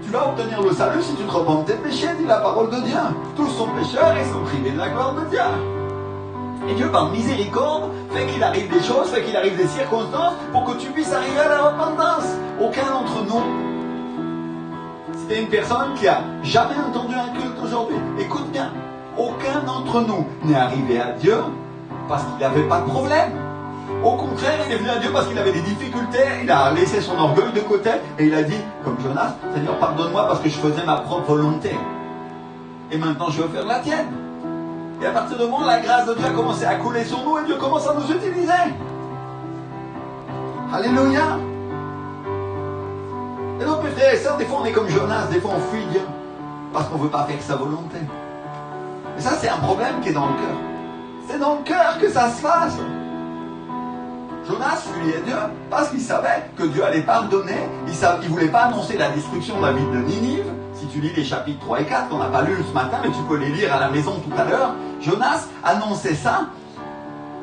Tu vas obtenir le salut si tu te repens de tes péchés, dit la parole de Dieu. Tous sont pécheurs et sont privés de la gloire de Dieu. Et Dieu, par miséricorde, fait qu'il arrive des choses, fait qu'il arrive des circonstances pour que tu puisses arriver à la repentance. Aucun d'entre nous, si tu es une personne qui a jamais entendu un culte aujourd'hui, écoute bien, aucun d'entre nous n'est arrivé à Dieu parce qu'il n'avait pas de problème. Au contraire, il est venu à Dieu parce qu'il avait des difficultés, il a laissé son orgueil de côté et il a dit, comme Jonas, Seigneur, pardonne-moi parce que je faisais ma propre volonté. Et maintenant, je veux faire la tienne. Et à partir de moment, la grâce de Dieu a commencé à couler sur nous et Dieu commence à nous utiliser. Alléluia. Et donc, mes frères et sœurs, des fois on est comme Jonas, des fois on fuit Dieu parce qu'on ne veut pas faire sa volonté. Et ça, c'est un problème qui est dans le cœur. C'est dans le cœur que ça se passe. Jonas fuyait Dieu parce qu'il savait que Dieu allait pardonner. Il ne voulait pas annoncer la destruction de la ville de Ninive. Si tu lis les chapitres 3 et 4, qu'on n'a pas lu ce matin, mais tu peux les lire à la maison tout à l'heure, Jonas annonçait ça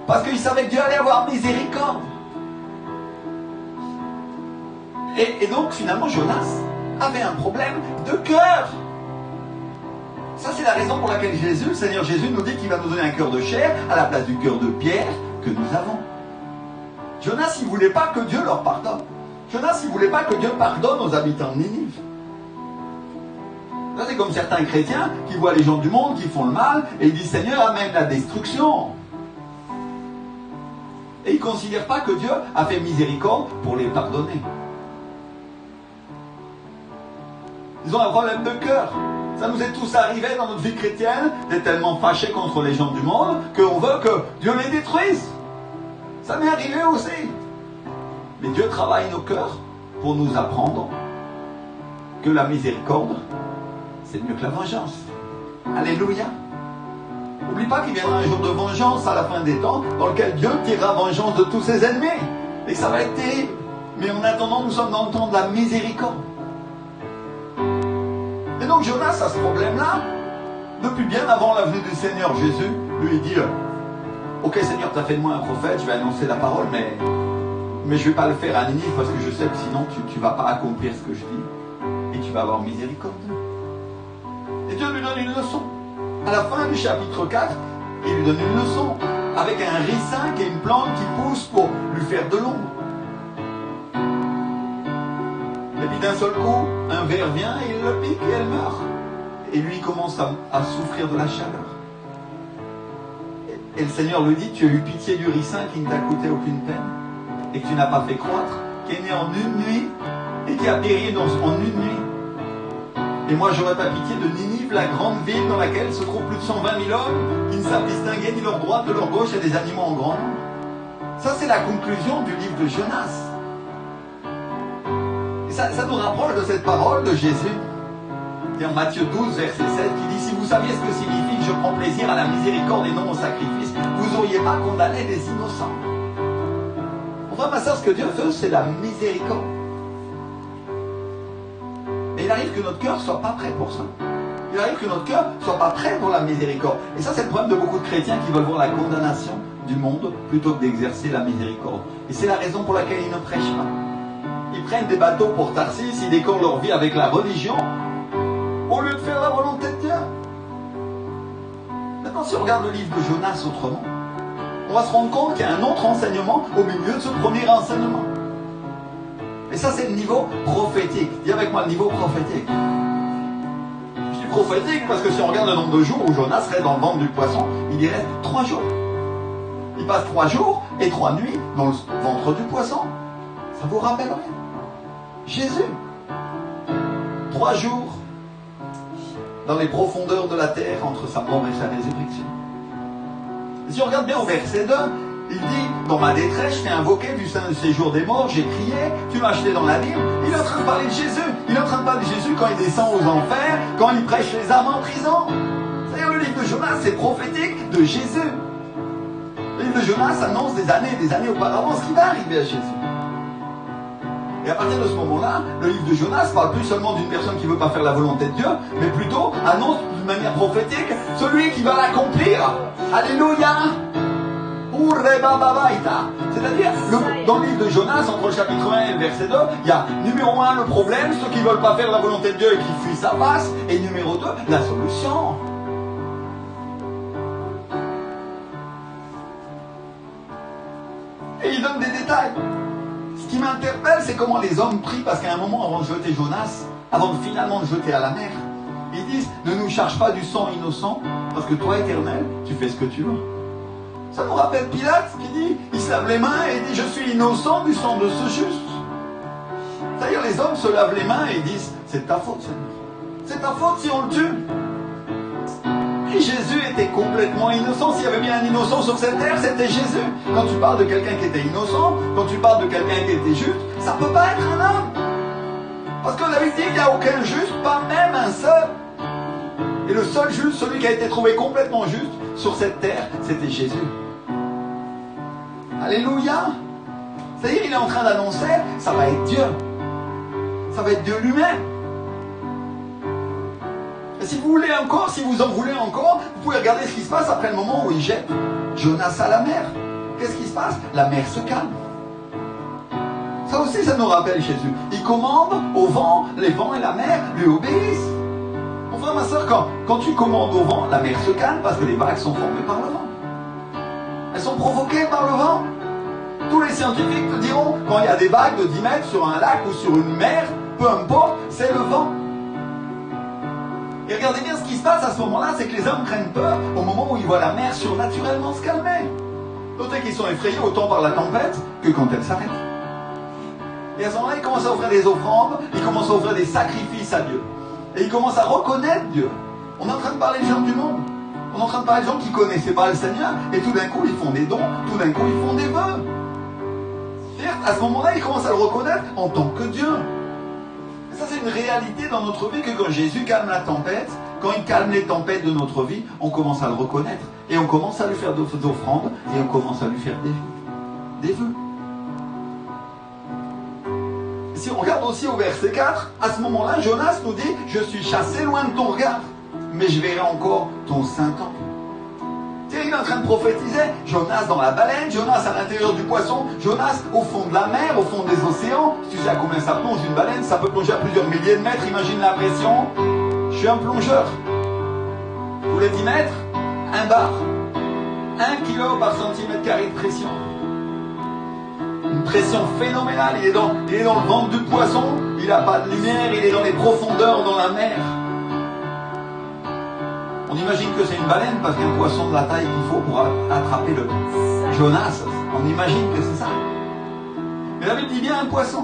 parce qu'il savait que Dieu allait avoir miséricorde. Et donc finalement Jonas avait un problème de cœur. Ça, c'est la raison pour laquelle Jésus, le Seigneur Jésus, nous dit qu'il va nous donner un cœur de chair à la place du cœur de pierre que nous avons. Jonas, il ne voulait pas que Dieu leur pardonne. Jonas, il ne voulait pas que Dieu pardonne aux habitants de Ninive. Là, c'est comme certains chrétiens qui voient les gens du monde qui font le mal et ils disent Seigneur, amène la destruction. Et ils ne considèrent pas que Dieu a fait miséricorde pour les pardonner. Ils ont un problème de cœur. Ça nous est tous arrivé dans notre vie chrétienne d'être tellement fâchés contre les gens du monde qu'on veut que Dieu les détruise. Ça m'est arrivé aussi. Mais Dieu travaille nos cœurs pour nous apprendre que la miséricorde, c'est mieux que la vengeance. Alléluia. N'oublie pas qu'il viendra un jour de vengeance à la fin des temps dans lequel Dieu tirera vengeance de tous ses ennemis. Et ça va être terrible. Mais en attendant, nous sommes dans le temps de la miséricorde. Et donc Jonas a ce problème-là. Depuis bien avant la venue du Seigneur Jésus, lui il dit ok Seigneur, tu as fait de moi un prophète, je vais annoncer la parole, mais je ne vais pas le faire à Ninive parce que je sais que sinon tu ne vas pas accomplir ce que je dis. Et tu vas avoir miséricorde. Et Dieu lui donne une leçon. À la fin du chapitre 4, il lui donne une leçon avec un ricin qui est une plante qui pousse pour lui faire de l'ombre. Et puis d'un seul coup, un ver vient et il le pique et elle meurt. Et lui il commence à souffrir de la chaleur. Et le Seigneur lui dit, tu as eu pitié du ricin qui ne t'a coûté aucune peine et que tu n'as pas fait croître, qui est né en une nuit et qui a péri en une nuit. Et moi, j'aurais pas pitié de Ninive, la grande ville dans laquelle se trouvent plus de 120 000 hommes qui ne savent distinguer ni leur droite de leur gauche et des animaux en grand nombre. Ça, c'est la conclusion du livre de Jonas. Et ça nous rapproche de cette parole de Jésus. Et en Matthieu 12, verset 7, qui dit « Si vous saviez ce que signifie que je prends plaisir à la miséricorde et non au sacrifice, vous n'auriez pas condamné des innocents. » Mon frère, ma soeur, ce que Dieu veut, c'est la miséricorde. Mais il arrive que notre cœur ne soit pas prêt pour ça. Il arrive que notre cœur ne soit pas prêt pour la miséricorde. Et ça, c'est le problème de beaucoup de chrétiens qui veulent voir la condamnation du monde plutôt que d'exercer la miséricorde. Et c'est la raison pour laquelle ils ne prêchent pas. Ils prennent des bateaux pour Tarsis, ils décorent leur vie avec la religion, au lieu de faire la volonté de Dieu. Maintenant, si on regarde le livre de Jonas autrement, on va se rendre compte qu'il y a un autre enseignement au milieu de ce premier enseignement. Et ça, c'est le niveau prophétique. Dis avec moi le niveau prophétique. Je dis prophétique parce que si on regarde le nombre de jours où Jonas serait dans le ventre du poisson, il y reste 3 jours. Il passe 3 jours et 3 nuits dans le ventre du poisson. Ça vous rappelle rien? Jésus. 3 jours dans les profondeurs de la terre entre sa mort et sa résurrection. Et si on regarde bien au verset 2, il dit, dans ma détresse, je t'ai invoqué du sein du séjour des morts, j'ai crié, tu m'as acheté dans la ville. Il est en train de parler de Jésus. Il est en train de parler de Jésus quand il descend aux enfers, quand il prêche les âmes en prison. C'est-à-dire le livre de Jonas, c'est prophétique de Jésus. Le livre de Jonas annonce des années auparavant ce qui va arriver à Jésus. Et à partir de ce moment-là, le livre de Jonas parle plus seulement d'une personne qui ne veut pas faire la volonté de Dieu, mais plutôt annonce d'une manière prophétique celui qui va l'accomplir. Alléluia! C'est-à-dire, dans le livre de Jonas, entre le chapitre 1 et le verset 2, il y a numéro 1 le problème, ceux qui ne veulent pas faire la volonté de Dieu et qui fuient sa face, et numéro 2, la solution. Et il donne des détails. Ce qui m'interpelle, c'est comment les hommes prient, parce qu'à un moment, avant de jeter Jonas, avant de finalement le jeter à la mer, ils disent, ne nous charge pas du sang innocent, parce que toi, Éternel, tu fais ce que tu veux. Ça nous rappelle Pilate qui dit, il se lave les mains et dit, je suis innocent du sang de ce juste. C'est-à-dire, les hommes se lavent les mains et disent, c'est ta faute, Seigneur. C'est ta faute si on le tue. Et Jésus était complètement innocent. S'il y avait bien un innocent sur cette terre, c'était Jésus. Quand tu parles de quelqu'un qui était innocent, quand tu parles de quelqu'un qui était juste, ça ne peut pas être un homme. Parce que la Bible dit qu'il n'y a aucun juste, pas même un seul. Et le seul juste, celui qui a été trouvé complètement juste sur cette terre, c'était Jésus. Alléluia. C'est-à-dire, il est en train d'annoncer, ça va être Dieu. Ça va être Dieu lui-même. Et si vous voulez encore, si vous en voulez encore, vous pouvez regarder ce qui se passe après le moment où il jette Jonas à la mer. Qu'est-ce qui se passe? La mer se calme. Ça aussi, ça nous rappelle Jésus. Il commande au vent, les vents et la mer lui obéissent. Mon frère, ma soeur, quand tu commandes au vent, la mer se calme parce que les vagues sont formées par le vent. Elles sont provoquées par le vent. Tous les scientifiques te diront, quand il y a des vagues de 10 mètres sur un lac ou sur une mer, peu importe, c'est le vent. Et regardez bien ce qui se passe à ce moment-là, c'est que les hommes prennent peur au moment où ils voient la mer surnaturellement se calmer. Notez qu'ils sont effrayés autant par la tempête que quand elle s'arrête. Et à ce moment-là, ils commencent à offrir des offrandes, ils commencent à offrir des sacrifices à Dieu. Et ils commencent à reconnaître Dieu. On est en train de parler des gens du monde. On est en train de parler des gens qui ne connaissaient pas le Seigneur. Et tout d'un coup, ils font des dons, tout d'un coup, ils font des vœux. C'est-à-dire, à ce moment-là, ils commencent à le reconnaître en tant que Dieu. Et ça, c'est une réalité dans notre vie que quand Jésus calme la tempête, quand il calme les tempêtes de notre vie, on commence à le reconnaître. Et on commence à lui faire d'autres offrandes. Et on commence à lui faire des vœux. Si on regarde aussi au verset 4, à ce moment-là, Jonas nous dit « Je suis chassé loin de ton regard, mais je verrai encore ton saint temple. » Il est en train de prophétiser. Jonas dans la baleine, Jonas à l'intérieur du poisson, Jonas au fond de la mer, au fond des océans. Si tu sais à combien ça plonge une baleine, ça peut plonger à plusieurs milliers de mètres, imagine la pression. Je suis un plongeur. Tous les 10 mètres, 1 bar. 1 kilo par centimètre carré de pression. Une pression phénoménale, il est dans le ventre du poisson, il n'a pas de lumière, il est dans les profondeurs dans la mer. On imagine que c'est une baleine parce qu'un poisson de la taille qu'il faut pour attraper le Jonas, on imagine que c'est ça. Mais la Bible dit bien un poisson.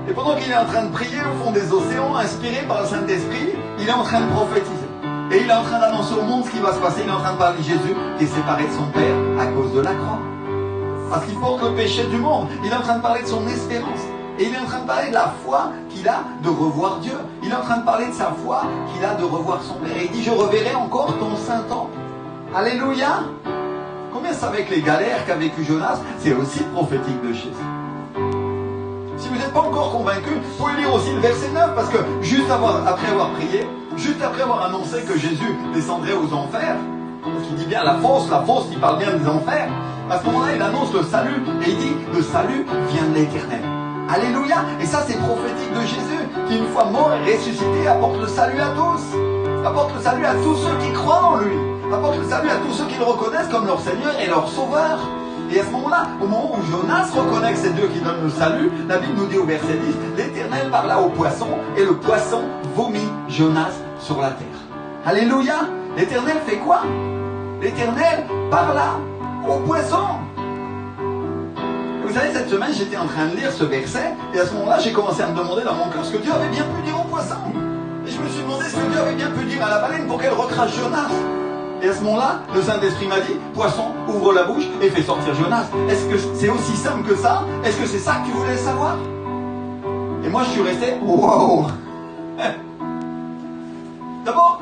Et pendant qu'il est en train de prier au fond des océans, inspiré par le Saint-Esprit, il est en train de prophétiser. Et il est en train d'annoncer au monde ce qui va se passer. Il est en train de parler de Jésus qui est séparé de son Père à cause de la croix. Parce qu'il porte le péché du monde. Il est en train de parler de son espérance. Et il est en train de parler de la foi qu'il a de revoir Dieu. Il est en train de parler de sa foi qu'il a de revoir son Père. Et il dit, je reverrai encore ton saint temple. Alléluia. Combien savaient que les galères qu'a vécu Jonas, c'est aussi prophétique de Jésus. Si vous n'êtes pas encore convaincu, vous pouvez lire aussi le verset 9, parce que juste après avoir prié, juste après avoir annoncé que Jésus descendrait aux enfers, parce qu'il dit bien la fosse, il parle bien des enfers, à ce moment-là, il annonce le salut, et il dit, le salut vient de l'Éternel. Alléluia. Et ça, c'est prophétique de Jésus, qui une fois mort et ressuscité, apporte le salut à tous. Apporte le salut à tous ceux qui croient en lui. Apporte le salut à tous ceux qui le reconnaissent comme leur Seigneur et leur Sauveur. Et à ce moment-là, au moment où Jonas reconnaît que c'est Dieu qui donne le salut, la Bible nous dit au verset 10, l'Éternel parla au poisson, et le poisson vomit Jonas sur la terre. Alléluia. L'Éternel fait quoi? L'Éternel parla au poisson. Vous savez, cette semaine, j'étais en train de lire ce verset, et à ce moment-là, j'ai commencé à me demander dans mon cœur ce que Dieu avait bien pu dire au poisson. Et je me suis demandé ce que Dieu avait bien pu dire à la baleine pour qu'elle recrache Jonas. Et à ce moment-là, le Saint-Esprit m'a dit, poisson, ouvre la bouche et fais sortir Jonas. Est-ce que c'est aussi simple que ça? Est-ce que c'est ça que tu voulais savoir? Et moi, je suis resté, wow. D'abord,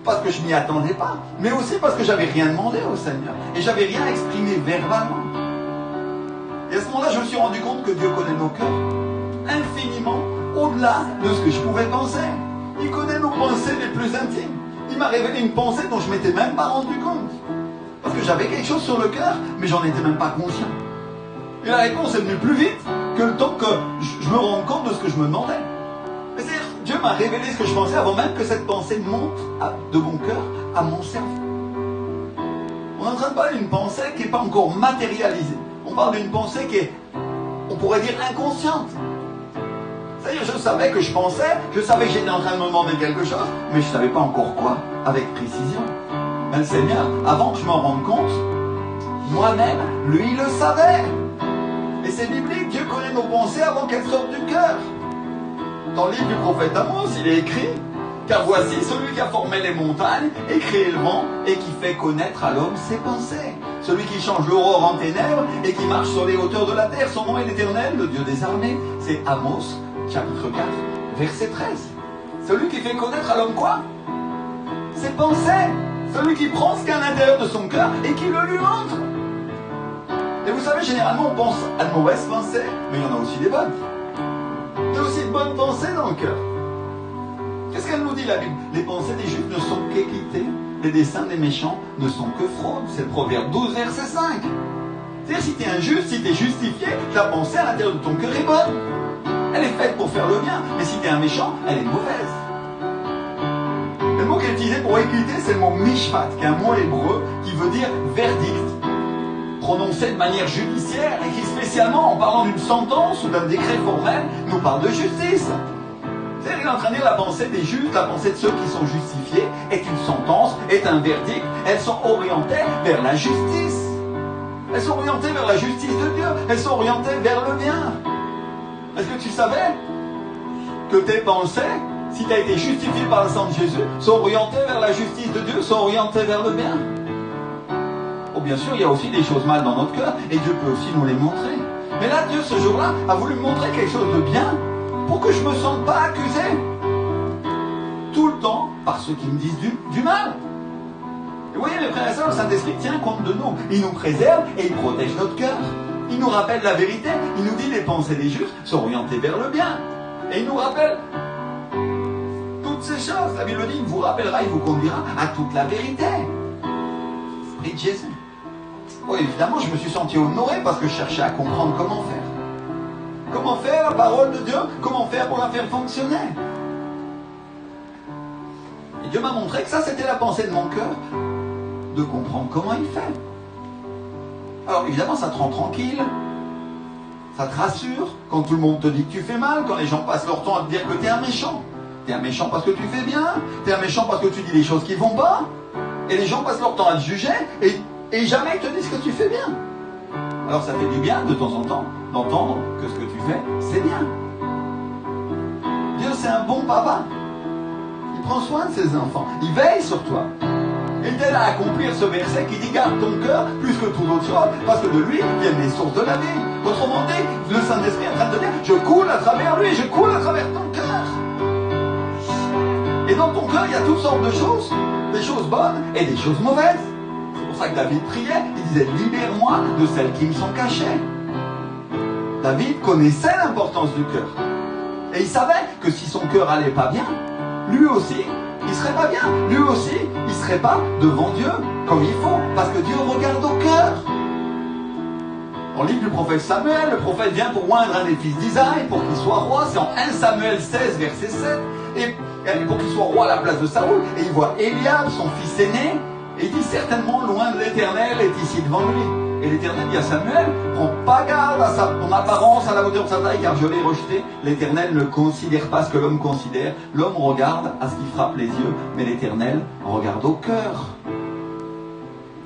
parce que je m'y attendais pas, mais aussi parce que j'avais rien demandé au Seigneur. Et j'avais rien exprimé verbalement. Et à ce moment-là, je me suis rendu compte que Dieu connaît nos cœurs infiniment au-delà de ce que je pouvais penser. Il connaît nos pensées les plus intimes. Il m'a révélé une pensée dont je ne m'étais même pas rendu compte. Parce que j'avais quelque chose sur le cœur, mais j'en étais même pas conscient. Et la réponse est venue plus vite que le temps que je me rende compte de ce que je me demandais. C'est-à-dire, Dieu m'a révélé ce que je pensais avant même que cette pensée monte de mon cœur à mon cerveau. On est en train de parler d'une pensée qui n'est pas encore matérialisée. On parle d'une pensée qui est, on pourrait dire, inconsciente. C'est-à-dire, je savais que je pensais, je savais que j'étais en train de me demander quelque chose, mais je ne savais pas encore quoi, avec précision. Mais le Seigneur, avant que je m'en rende compte, moi-même, lui, il le savait. Et c'est biblique, Dieu connaît nos pensées avant qu'elles sortent du cœur. Dans le livre du prophète Amos, il est écrit, car voici celui qui a formé les montagnes et créé le vent et qui fait connaître à l'homme ses pensées. Celui qui change l'aurore en ténèbres et qui marche sur les hauteurs de la terre. Son nom est l'Éternel, le Dieu des armées. C'est Amos, chapitre 4, verset 13. Celui qui fait connaître à l'homme quoi? Ses pensées. Celui qui prend ce qu'il y a à l'intérieur de son cœur et qui le lui montre. Et vous savez, généralement, on pense à de mauvaises pensées, mais il y en a aussi des bonnes. Il y a aussi de bonnes pensées dans le cœur. Qu'est-ce qu'elle nous dit, la Bible? Les pensées des Juifs ne sont qu'équité, les desseins des méchants ne sont que fraude. C'est le Proverbe 12, verset 5. C'est-à-dire, si tu es injuste, si tu es justifié, ta pensée à l'intérieur de ton cœur est bonne. Elle est faite pour faire le bien, mais si tu es un méchant, elle est mauvaise. Le mot qui est utilisé pour équité, c'est le mot mishpat, qui est un mot hébreu qui veut dire verdict, prononcé de manière judiciaire et qui spécialement, en parlant d'une sentence ou d'un décret formel, nous parle de justice. C'est-à-dire qu'il est en train de dire la pensée des justes, la pensée de ceux qui sont justifiés, est une sentence, est un verdict. Elles sont orientées vers la justice. Elles sont orientées vers la justice de Dieu. Elles sont orientées vers le bien. Est-ce que tu savais que tes pensées, si tu as été justifié par le sang de Jésus, sont orientées vers la justice de Dieu, sont orientées vers le bien? Oh, bien sûr, il y a aussi des choses mal dans notre cœur, et Dieu peut aussi nous les montrer. Mais là, Dieu, ce jour-là, a voulu me montrer quelque chose de bien, pour que je ne me sente pas accusé tout le temps par ceux qui me disent du mal. Et vous voyez, mes frères et sœurs, le Saint-Esprit tient compte de nous. Il nous préserve et il protège notre cœur. Il nous rappelle la vérité. Il nous dit les pensées des justes sont orientées vers le bien. Et il nous rappelle toutes ces choses. La Bible dit, il vous rappellera, il vous conduira à toute la vérité. L'Esprit de Jésus. Oui, évidemment, je me suis senti honoré parce que je cherchais à comprendre comment faire. Comment faire la parole de Dieu? Comment faire pour la faire fonctionner? Et Dieu m'a montré que ça, c'était la pensée de mon cœur, de comprendre comment il fait. Alors évidemment, ça te rend tranquille, ça te rassure, quand tout le monde te dit que tu fais mal, quand les gens passent leur temps à te dire que tu es un méchant. Tu es un méchant parce que tu fais bien, tu es un méchant parce que tu dis des choses qui vont pas, et les gens passent leur temps à te juger, et jamais ils te disent que tu fais bien. Alors ça fait du bien de temps en temps d'entendre que ce que tu fais, c'est bien. Dieu, c'est un bon papa. Il prend soin de ses enfants. Il veille sur toi. Et il t'aide à accomplir ce verset qui dit garde ton cœur plus que toute autre chose, parce que de lui viennent les sources de la vie. Autrement dit, le Saint-Esprit est en train de te dire, je coule à travers lui, je coule à travers ton cœur. Et dans ton cœur, il y a toutes sortes de choses, des choses bonnes et des choses mauvaises. C'est pour ça que David priait, il disait, libère-moi de celles qui me sont cachées. David connaissait l'importance du cœur. Et il savait que si son cœur allait pas bien, lui aussi, il serait pas bien. Lui aussi, il serait pas devant Dieu comme il faut. Parce que Dieu regarde au cœur. On lit du prophète Samuel. Le prophète vient pour oindre un des fils d'Isaïe pour qu'il soit roi. C'est en 1 Samuel 16, verset 7. Et pour qu'il soit roi à la place de Saoul. Et il voit Eliab, son fils aîné. Et il dit certainement loin de l'Éternel est ici devant lui. Et l'Éternel dit à Samuel, prends pas garde à son apparence, à la hauteur de sa taille, car je l'ai rejeté. L'Éternel ne considère pas ce que l'homme considère. L'homme regarde à ce qui frappe les yeux, mais l'Éternel regarde au cœur.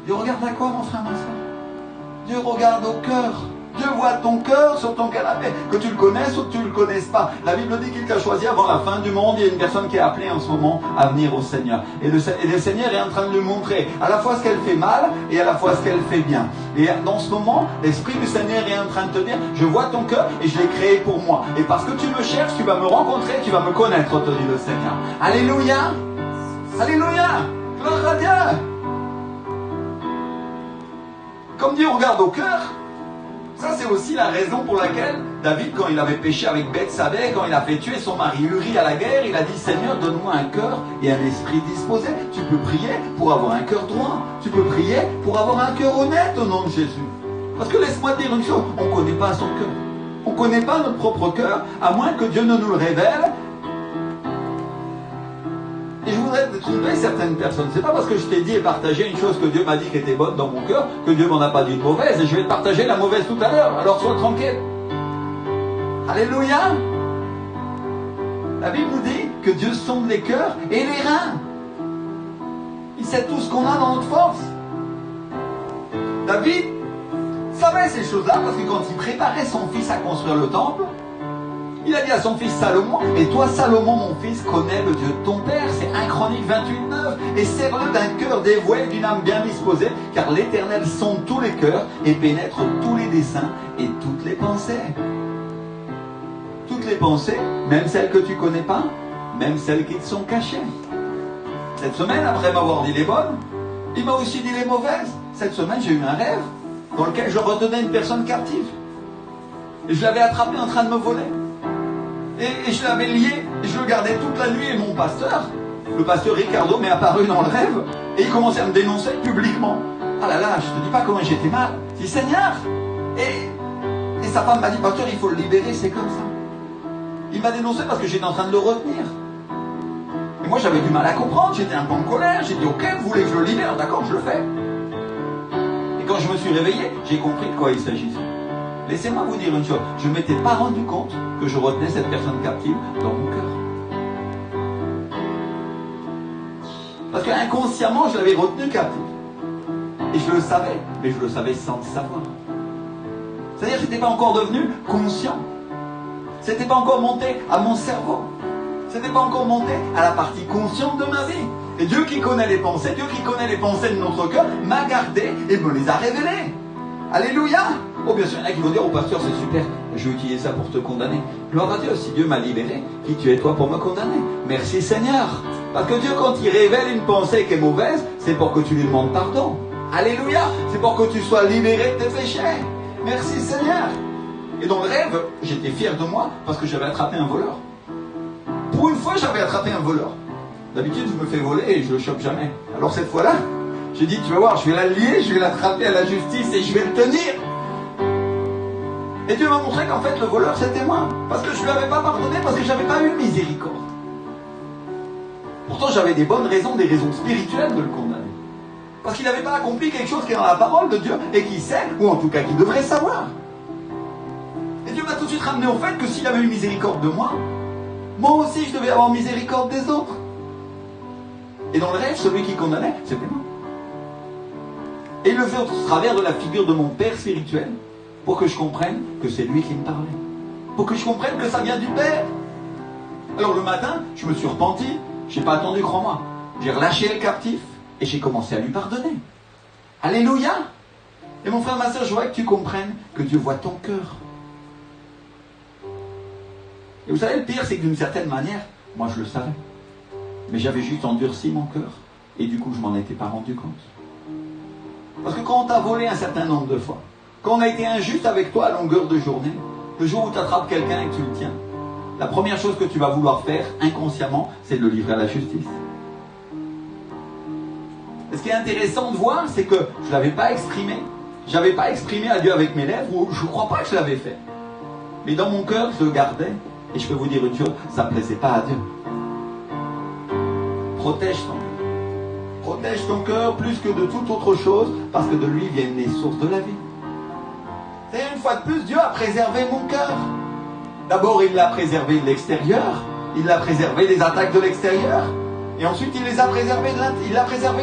Dieu regarde à quoi, mon frère, ma soeur? Dieu regarde au cœur. Dieu voit ton cœur sur ton canapé, que tu le connaisses ou que tu ne le connaisses pas. La Bible dit qu'il t'a choisi avant la fin du monde. Il y a une personne qui est appelée en ce moment à venir au Seigneur. Et le Seigneur est en train de lui montrer à la fois ce qu'elle fait mal et à la fois ce qu'elle fait bien. Et dans ce moment, l'Esprit du Seigneur est en train de te dire, je vois ton cœur et je l'ai créé pour moi. Et parce que tu me cherches, tu vas me rencontrer, tu vas me connaître, te dit le Seigneur. Alléluia! Alléluia! Gloire à Dieu! Comme Dieu regarde au cœur, ça, c'est aussi la raison pour laquelle David, quand il avait péché avec Bethsabée, quand il a fait tuer son mari Uri à la guerre, il a dit, Seigneur, donne-moi un cœur et un esprit disposé. Tu peux prier pour avoir un cœur droit. Tu peux prier pour avoir un cœur honnête au nom de Jésus. Parce que laisse-moi te dire une chose, on ne connaît pas son cœur. On ne connaît pas notre propre cœur, à moins que Dieu ne nous le révèle. Et je voudrais te tromper certaines personnes. C'est pas parce que je t'ai dit et partagé une chose que Dieu m'a dit qui était bonne dans mon cœur, que Dieu m'en a pas dit de mauvaise, et je vais te partager la mauvaise tout à l'heure. Alors sois tranquille. Alléluia. La Bible nous dit que Dieu sonde les cœurs et les reins. Il sait tout ce qu'on a dans notre force. David savait ces choses-là parce que quand il préparait son fils à construire le temple, il a dit à son fils Salomon, et toi Salomon mon fils connais le Dieu de ton père, c'est 1 Chronique 28:9, et sers-le d'un cœur dévoué, d'une âme bien disposée, car l'Éternel sonde tous les cœurs et pénètre tous les desseins et toutes les pensées. Toutes les pensées, même celles que tu connais pas, même celles qui te sont cachées. Cette semaine, après m'avoir dit les bonnes, il m'a aussi dit les mauvaises. Cette semaine, j'ai eu un rêve dans lequel je retenais une personne captive. Et je l'avais attrapé en train de me voler. Et je l'avais lié, et je le gardais toute la nuit, et mon pasteur, le pasteur Ricardo, m'est apparu dans le rêve, et il commençait à me dénoncer publiquement. Ah là là, je te dis pas comment j'étais mal. Je dis, Seigneur. Et sa femme m'a dit, pasteur, il faut le libérer, c'est comme ça. Il m'a dénoncé parce que j'étais en train de le retenir. Et moi, j'avais du mal à comprendre. J'étais un peu en colère. J'ai dit, ok, vous voulez que je le libère? D'accord, je le fais. Et quand je me suis réveillé, j'ai compris de quoi il s'agissait. Laissez-moi vous dire une chose. Je ne m'étais pas rendu compte que je retenais cette personne captive dans mon cœur. Parce qu'inconsciemment, je l'avais retenu captive. Et je le savais, mais je le savais sans le savoir. C'est-à-dire que je n'étais pas encore devenu conscient. Ce n'était pas encore monté à mon cerveau. Ce n'était pas encore monté à la partie consciente de ma vie. Et Dieu qui connaît les pensées, Dieu qui connaît les pensées de notre cœur, m'a gardé et me les a révélées. Alléluia! Oh, bien sûr, il y en a qui vont dire, oh pasteur, c'est super, je vais utiliser ça pour te condamner. Gloire à Dieu, si Dieu m'a libéré, qui tu es toi pour me condamner? Merci Seigneur. Parce que Dieu, quand il révèle une pensée qui est mauvaise, c'est pour que tu lui demandes pardon. Alléluia! C'est pour que tu sois libéré de tes péchés. Merci Seigneur. Et dans le rêve, j'étais fier de moi parce que j'avais attrapé un voleur. Pour une fois, j'avais attrapé un voleur. D'habitude, je me fais voler et je ne le chope jamais. Alors cette fois-là, j'ai dit, tu vas voir, je vais la lier, je vais l'attraper à la justice et je vais le tenir. Et Dieu m'a montré qu'en fait, le voleur, c'était moi. Parce que je ne lui avais pas pardonné, parce que je n'avais pas eu miséricorde. Pourtant, j'avais des bonnes raisons, des raisons spirituelles de le condamner. Parce qu'il n'avait pas accompli quelque chose qui est dans la parole de Dieu et qui sait, ou en tout cas qui devrait savoir. Et Dieu m'a tout de suite ramené au fait que s'il avait eu miséricorde de moi, moi aussi je devais avoir miséricorde des autres. Et dans le rêve, celui qui condamnait, c'était moi. Et il le fait au travers de la figure de mon Père spirituel, pour que je comprenne que c'est lui qui me parlait. Pour que je comprenne que ça vient du Père. Alors le matin, je me suis repenti, je n'ai pas attendu, crois-moi. J'ai relâché le captif et j'ai commencé à lui pardonner. Alléluia! Et mon frère, ma soeur, je voudrais que tu comprennes que Dieu voit ton cœur. Et vous savez, le pire, c'est que d'une certaine manière, moi je le savais. Mais j'avais juste endurci mon cœur. Et du coup, je m'en étais pas rendu compte. Parce que quand on t'a volé un certain nombre de fois, quand on a été injuste avec toi à longueur de journée, le jour où tu attrapes quelqu'un et que tu le tiens, la première chose que tu vas vouloir faire, inconsciemment, c'est de le livrer à la justice. Et ce qui est intéressant de voir, c'est que je ne l'avais pas exprimé. Je n'avais pas exprimé à Dieu avec mes lèvres, ou je ne crois pas que je l'avais fait. Mais dans mon cœur, je le gardais. Et je peux vous dire une chose, ça ne plaisait pas à Dieu. Protège ton cœur. Protège ton cœur plus que de toute autre chose, parce que de lui viennent les sources de la vie. Et une fois de plus, Dieu a préservé mon cœur. D'abord, il l'a préservé de l'extérieur. Il l'a préservé des attaques de l'extérieur. Et ensuite, il l'a préservé de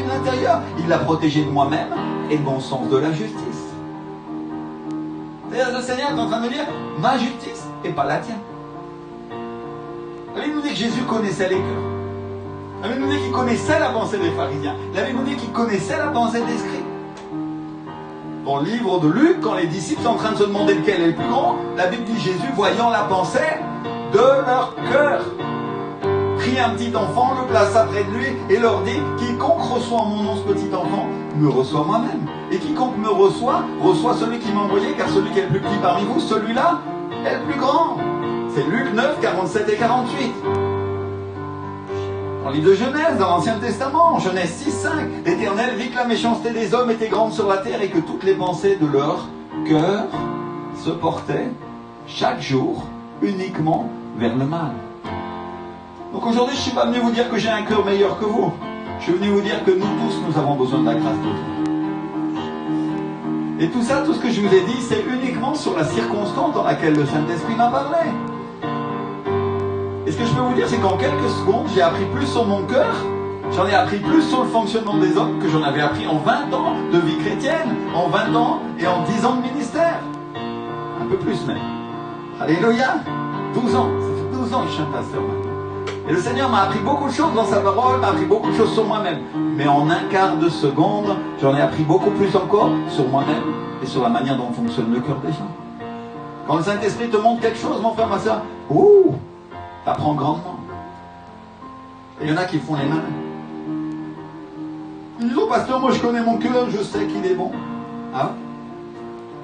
l'intérieur. Il l'a protégé de moi-même et de mon sens de la justice. C'est-à-dire, le Seigneur est en train de me dire, ma justice et pas la tienne. La Bible nous dit que Jésus connaissait les cœurs. La Bible nous dit qu'il connaissait la pensée des pharisiens. La Bible nous dit qu'il connaissait la pensée des scribes. Dans le livre de Luc, quand les disciples sont en train de se demander lequel est le plus grand, la Bible dit Jésus, voyant la pensée de leur cœur, prit un petit enfant, le plaça près de lui et leur dit, quiconque reçoit en mon nom ce petit enfant, me reçoit moi-même. Et quiconque me reçoit, reçoit celui qui m'a envoyé, car celui qui est le plus petit parmi vous, celui-là est le plus grand. C'est Luc 9, 47 et 48. Dans le livre de Genèse, dans l'Ancien Testament, Genèse 6, 5, l'Éternel vit que la méchanceté des hommes était grande sur la terre et que toutes les pensées de leur cœur se portaient chaque jour uniquement vers le mal. Donc aujourd'hui, je ne suis pas venu vous dire que j'ai un cœur meilleur que vous. Je suis venu vous dire que nous tous, nous avons besoin de la grâce de Dieu. Et tout ça, tout ce que je vous ai dit, c'est uniquement sur la circonstance dans laquelle le Saint-Esprit m'a parlé. Et ce que je peux vous dire, c'est qu'en quelques secondes, j'ai appris plus sur mon cœur, j'en ai appris plus sur le fonctionnement des hommes que j'en avais appris en 20 ans de vie chrétienne, en 20 ans et en 10 ans de ministère. Un peu plus même. Alléluia. 12 ans. Ça fait 12 ans que je suis un pasteur maintenant. Et le Seigneur m'a appris beaucoup de choses dans sa parole, m'a appris beaucoup de choses sur moi-même. Mais en un quart de seconde, j'en ai appris beaucoup plus encore sur moi-même et sur la manière dont fonctionne le cœur des gens. Quand le Saint-Esprit te montre quelque chose, mon frère, ma soeur, ouh, t'apprends grandement. Et il y en a qui font les malins. Ils disent, oh pasteur, moi je connais mon cœur, je sais qu'il est bon. Ah,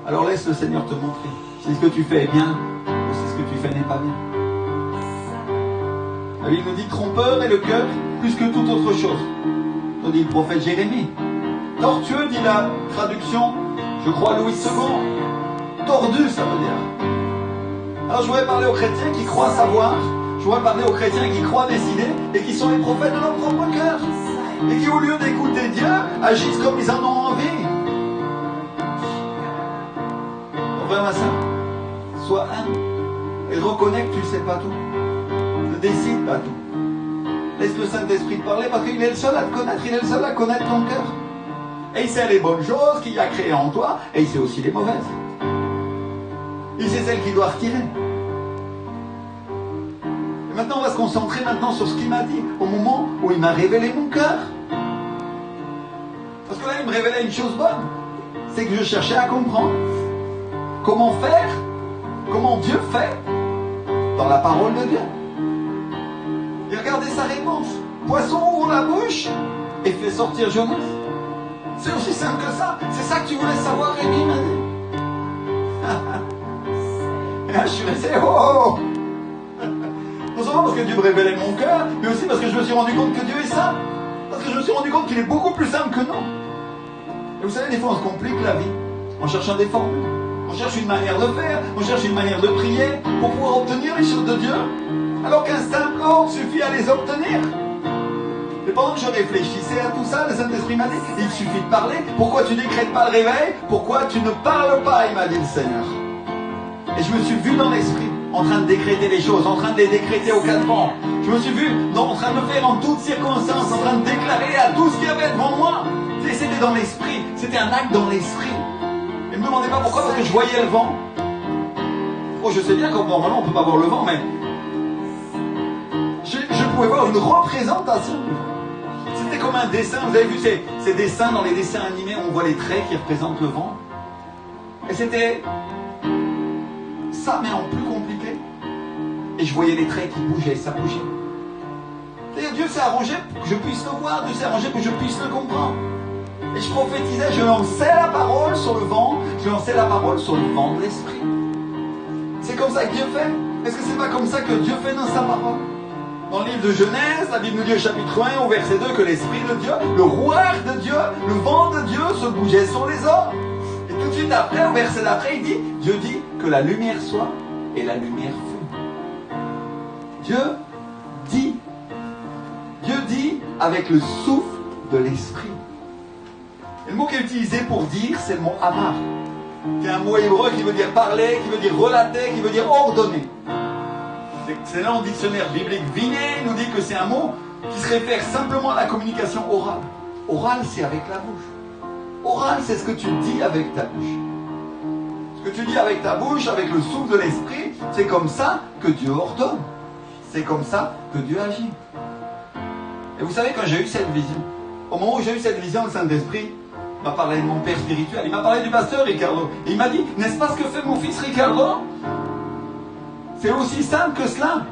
alors laisse le Seigneur te montrer. Si ce que tu fais est bien, ou si ce que tu fais n'est pas bien. La Bible nous dit trompeur est le cœur plus que toute autre chose. Nous dit le prophète Jérémie. Tortueux, dit la traduction, je crois Louis II. Tordu, ça veut dire. Alors je voudrais parler aux chrétiens qui croient savoir. Je voudrais parler aux chrétiens qui croient décider et qui sont les prophètes de leur propre cœur. Et qui, au lieu d'écouter Dieu, agissent comme ils en ont envie. Mon frère, ma soeur, sois humble et reconnais que tu ne sais pas tout. Ne décide pas tout. Laisse le Saint-Esprit te parler parce qu'il est le seul à te connaître, il est le seul à connaître ton cœur. Et il sait les bonnes choses qu'il a créées en toi et il sait aussi les mauvaises. Il sait celles qu'il doit retirer. Et maintenant, on va se concentrer maintenant sur ce qu'il m'a dit au moment où il m'a révélé mon cœur. Parce que là, il me révélait une chose bonne. C'est que je cherchais à comprendre comment faire, comment Dieu fait dans la parole de Dieu. Et regardez sa réponse. Poisson ouvre la bouche et fait sortir Jonas. C'est aussi simple que ça. C'est ça que tu voulais savoir, Rémi m'a dit. Et là, je suis resté, oh. Non seulement parce que Dieu me révélait mon cœur, mais aussi parce que je me suis rendu compte que Dieu est saint. Parce que je me suis rendu compte qu'il est beaucoup plus simple que nous. Et vous savez, des fois, on se complique la vie en cherchant des formules. On cherche une manière de faire, on cherche une manière de prier pour pouvoir obtenir les choses de Dieu. Alors qu'un simple ordre suffit à les obtenir. Et pendant que je réfléchissais à tout ça, le Saint-Esprit m'a dit, il suffit de parler. Pourquoi tu décrètes pas le réveil? Pourquoi tu ne parles pas? Il m'a dit le Seigneur. Et je me suis vu dans l'esprit, en train de décréter les choses, en train de les décréter au quatre vents. Je me suis vu en train de le faire en toutes circonstances, en train de déclarer à tout ce qu'il y avait devant moi. Et c'était dans l'esprit, c'était un acte dans l'esprit. Et ne me demandez pas pourquoi, parce que je voyais le vent. Oh, je sais bien qu'en normalement on ne peut pas voir le vent, mais je pouvais voir une représentation. C'était comme un dessin, vous avez vu ces dessins dans les dessins animés, on voit les traits qui représentent le vent. Et c'était ça, mais en plus compliqué. Et je voyais les traits qui bougeaient, ça bougeait. C'est-à-dire, Dieu s'est arrangé pour que je puisse le voir, Dieu s'est arrangé pour que je puisse le comprendre. Et je prophétisais, je lançais la parole sur le vent, je lançais la parole sur le vent de l'esprit. C'est comme ça que Dieu fait. Est-ce que c'est pas comme ça que Dieu fait dans sa parole? Dans le livre de Genèse, la Bible nous dit au chapitre 1 au verset 2 que l'Esprit de Dieu, le Ruach de Dieu, le vent de Dieu se bougeait sur les hommes. Et tout de suite après, au verset d'après, il dit, Dieu dit que la lumière soit et la lumière fut. Dieu dit avec le souffle de l'Esprit. Et le mot qui est utilisé pour dire, c'est le mot amar, qui est un mot hébreu qui veut dire parler, qui veut dire relater, qui veut dire ordonner. L'excellent dictionnaire biblique Vinet nous dit que c'est un mot qui se réfère simplement à la communication orale. Orale, c'est avec la bouche. Oral, c'est ce que tu dis avec ta bouche. Ce que tu dis avec ta bouche, avec le souffle de l'esprit, c'est comme ça que Dieu ordonne. C'est comme ça que Dieu agit. Et vous savez, quand j'ai eu cette vision, au moment où j'ai eu cette vision, le Saint-Esprit m'a parlé de mon père spirituel. Il m'a parlé du pasteur Ricardo. Et il m'a dit, n'est-ce pas ce que fait mon fils Ricardo? C'est aussi simple que cela.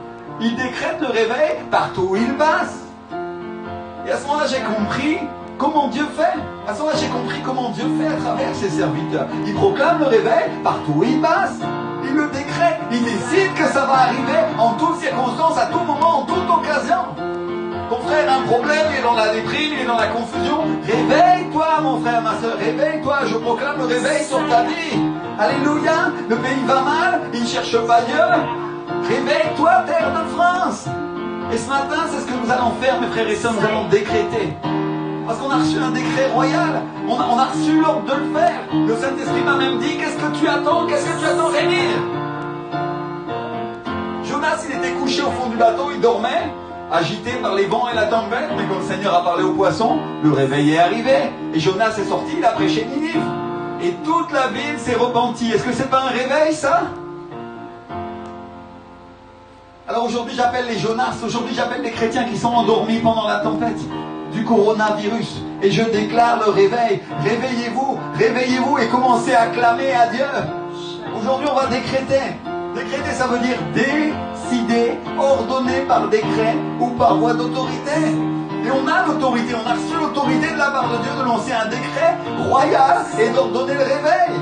Il décrète le réveil partout où il passe. Et à ce moment-là, j'ai compris comment Dieu fait. À ce moment-là, j'ai compris comment Dieu fait à travers ses serviteurs. Il proclame le réveil partout où il passe. Il le décrète. Il décide que ça va arriver en toutes circonstances, à tout moment, en toute occasion. Ton frère a un problème, il est dans la déprime, il est dans la confusion. Réveille-toi, mon frère, ma soeur, réveille-toi. Je proclame le réveil sur ta vie. Alléluia. Le pays va mal, il ne cherche pas Dieu. Réveille-toi, terre de France. Et ce matin, c'est ce que nous allons faire, mes frères et sœurs, nous allons décréter. Parce qu'on a reçu un décret royal. On a reçu l'ordre de le faire. Le Saint-Esprit m'a même dit, qu'est-ce que tu attends? Qu'est-ce que tu attends, Rémi? Jonas, il était couché au fond du bateau, il dormait, agité par les vents et la tempête. Mais quand le Seigneur a parlé aux poissons, le réveil est arrivé. Et Jonas est sorti, il a prêché Ninive. Et toute la ville s'est repentie. Est-ce que c'est pas un réveil, ça? Alors aujourd'hui, j'appelle les Jonas. Aujourd'hui, j'appelle les chrétiens qui sont endormis pendant la tempête du coronavirus. Et je déclare le réveil. Réveillez-vous, réveillez-vous et commencez à clamer à Dieu. Aujourd'hui, on va décréter. Décréter, ça veut dire décider, ordonner par décret ou par voie d'autorité. Et on a l'autorité, on a reçu l'autorité de la part de Dieu de lancer un décret royal et d'ordonner le réveil.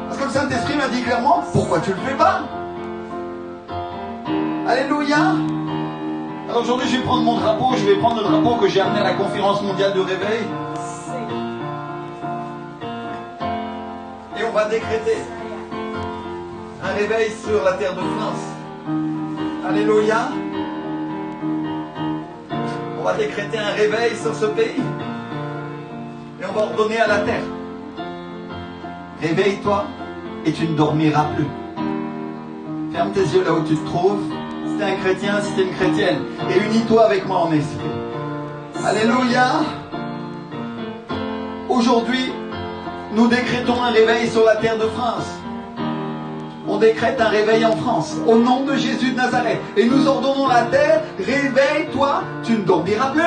Parce que le Saint-Esprit m'a dit clairement, pourquoi tu ne le fais pas? Alléluia. Alors aujourd'hui, je vais prendre mon drapeau, je vais prendre le drapeau que j'ai amené à la conférence mondiale de réveil. Et on va décréter un réveil sur la terre de France. Alléluia. On va décréter un réveil sur ce pays. Et on va ordonner à la terre. Réveille-toi et tu ne dormiras plus. Ferme tes yeux là où tu te trouves. Si tu es un chrétien, si tu es une chrétienne. Et unis-toi avec moi en esprit. Alléluia. Aujourd'hui, nous décrétons un réveil sur la terre de France. On décrète un réveil en France, au nom de Jésus de Nazareth. Et nous ordonnons à la terre, réveille-toi, tu ne dormiras plus.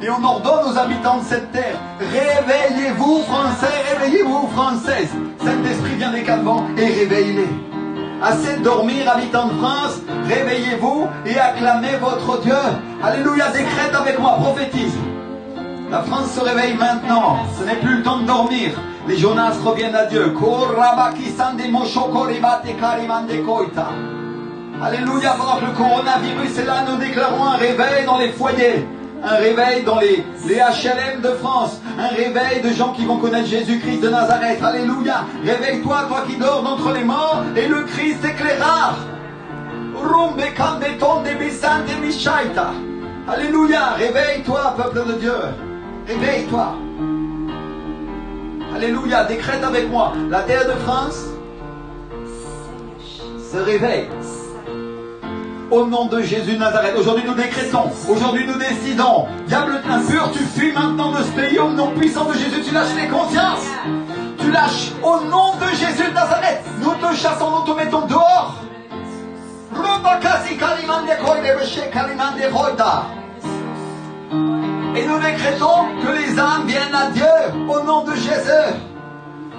Et on ordonne aux habitants de cette terre, réveillez-vous Français, réveillez-vous Françaises. Saint-Esprit vient des quatre vents et réveille-les. Assez de dormir, habitants de France, réveillez-vous et acclamez votre Dieu. Alléluia, décrète avec moi, prophétise. La France se réveille maintenant, ce n'est plus le temps de dormir. Les Jonas reviennent à Dieu. Alléluia, pendant que le coronavirus est là, nous déclarons un réveil dans les foyers, un réveil dans les HLM de France, un réveil de gens qui vont connaître Jésus-Christ de Nazareth. Alléluia, réveille-toi, toi qui dors d'entre les morts, et le Christ éclairera. Alléluia, réveille-toi, peuple de Dieu, réveille-toi. Alléluia, décrète avec moi, la terre de France se réveille. Au nom de Jésus de Nazareth, aujourd'hui nous décrétons, aujourd'hui nous décidons. Diable impur, tu fuis maintenant de ce pays au nom puissant de Jésus, tu lâches les consciences. Tu lâches au nom de Jésus de Nazareth. Nous te chassons, nous te mettons dehors. Et nous décrétons que les âmes viennent à Dieu au nom de Jésus.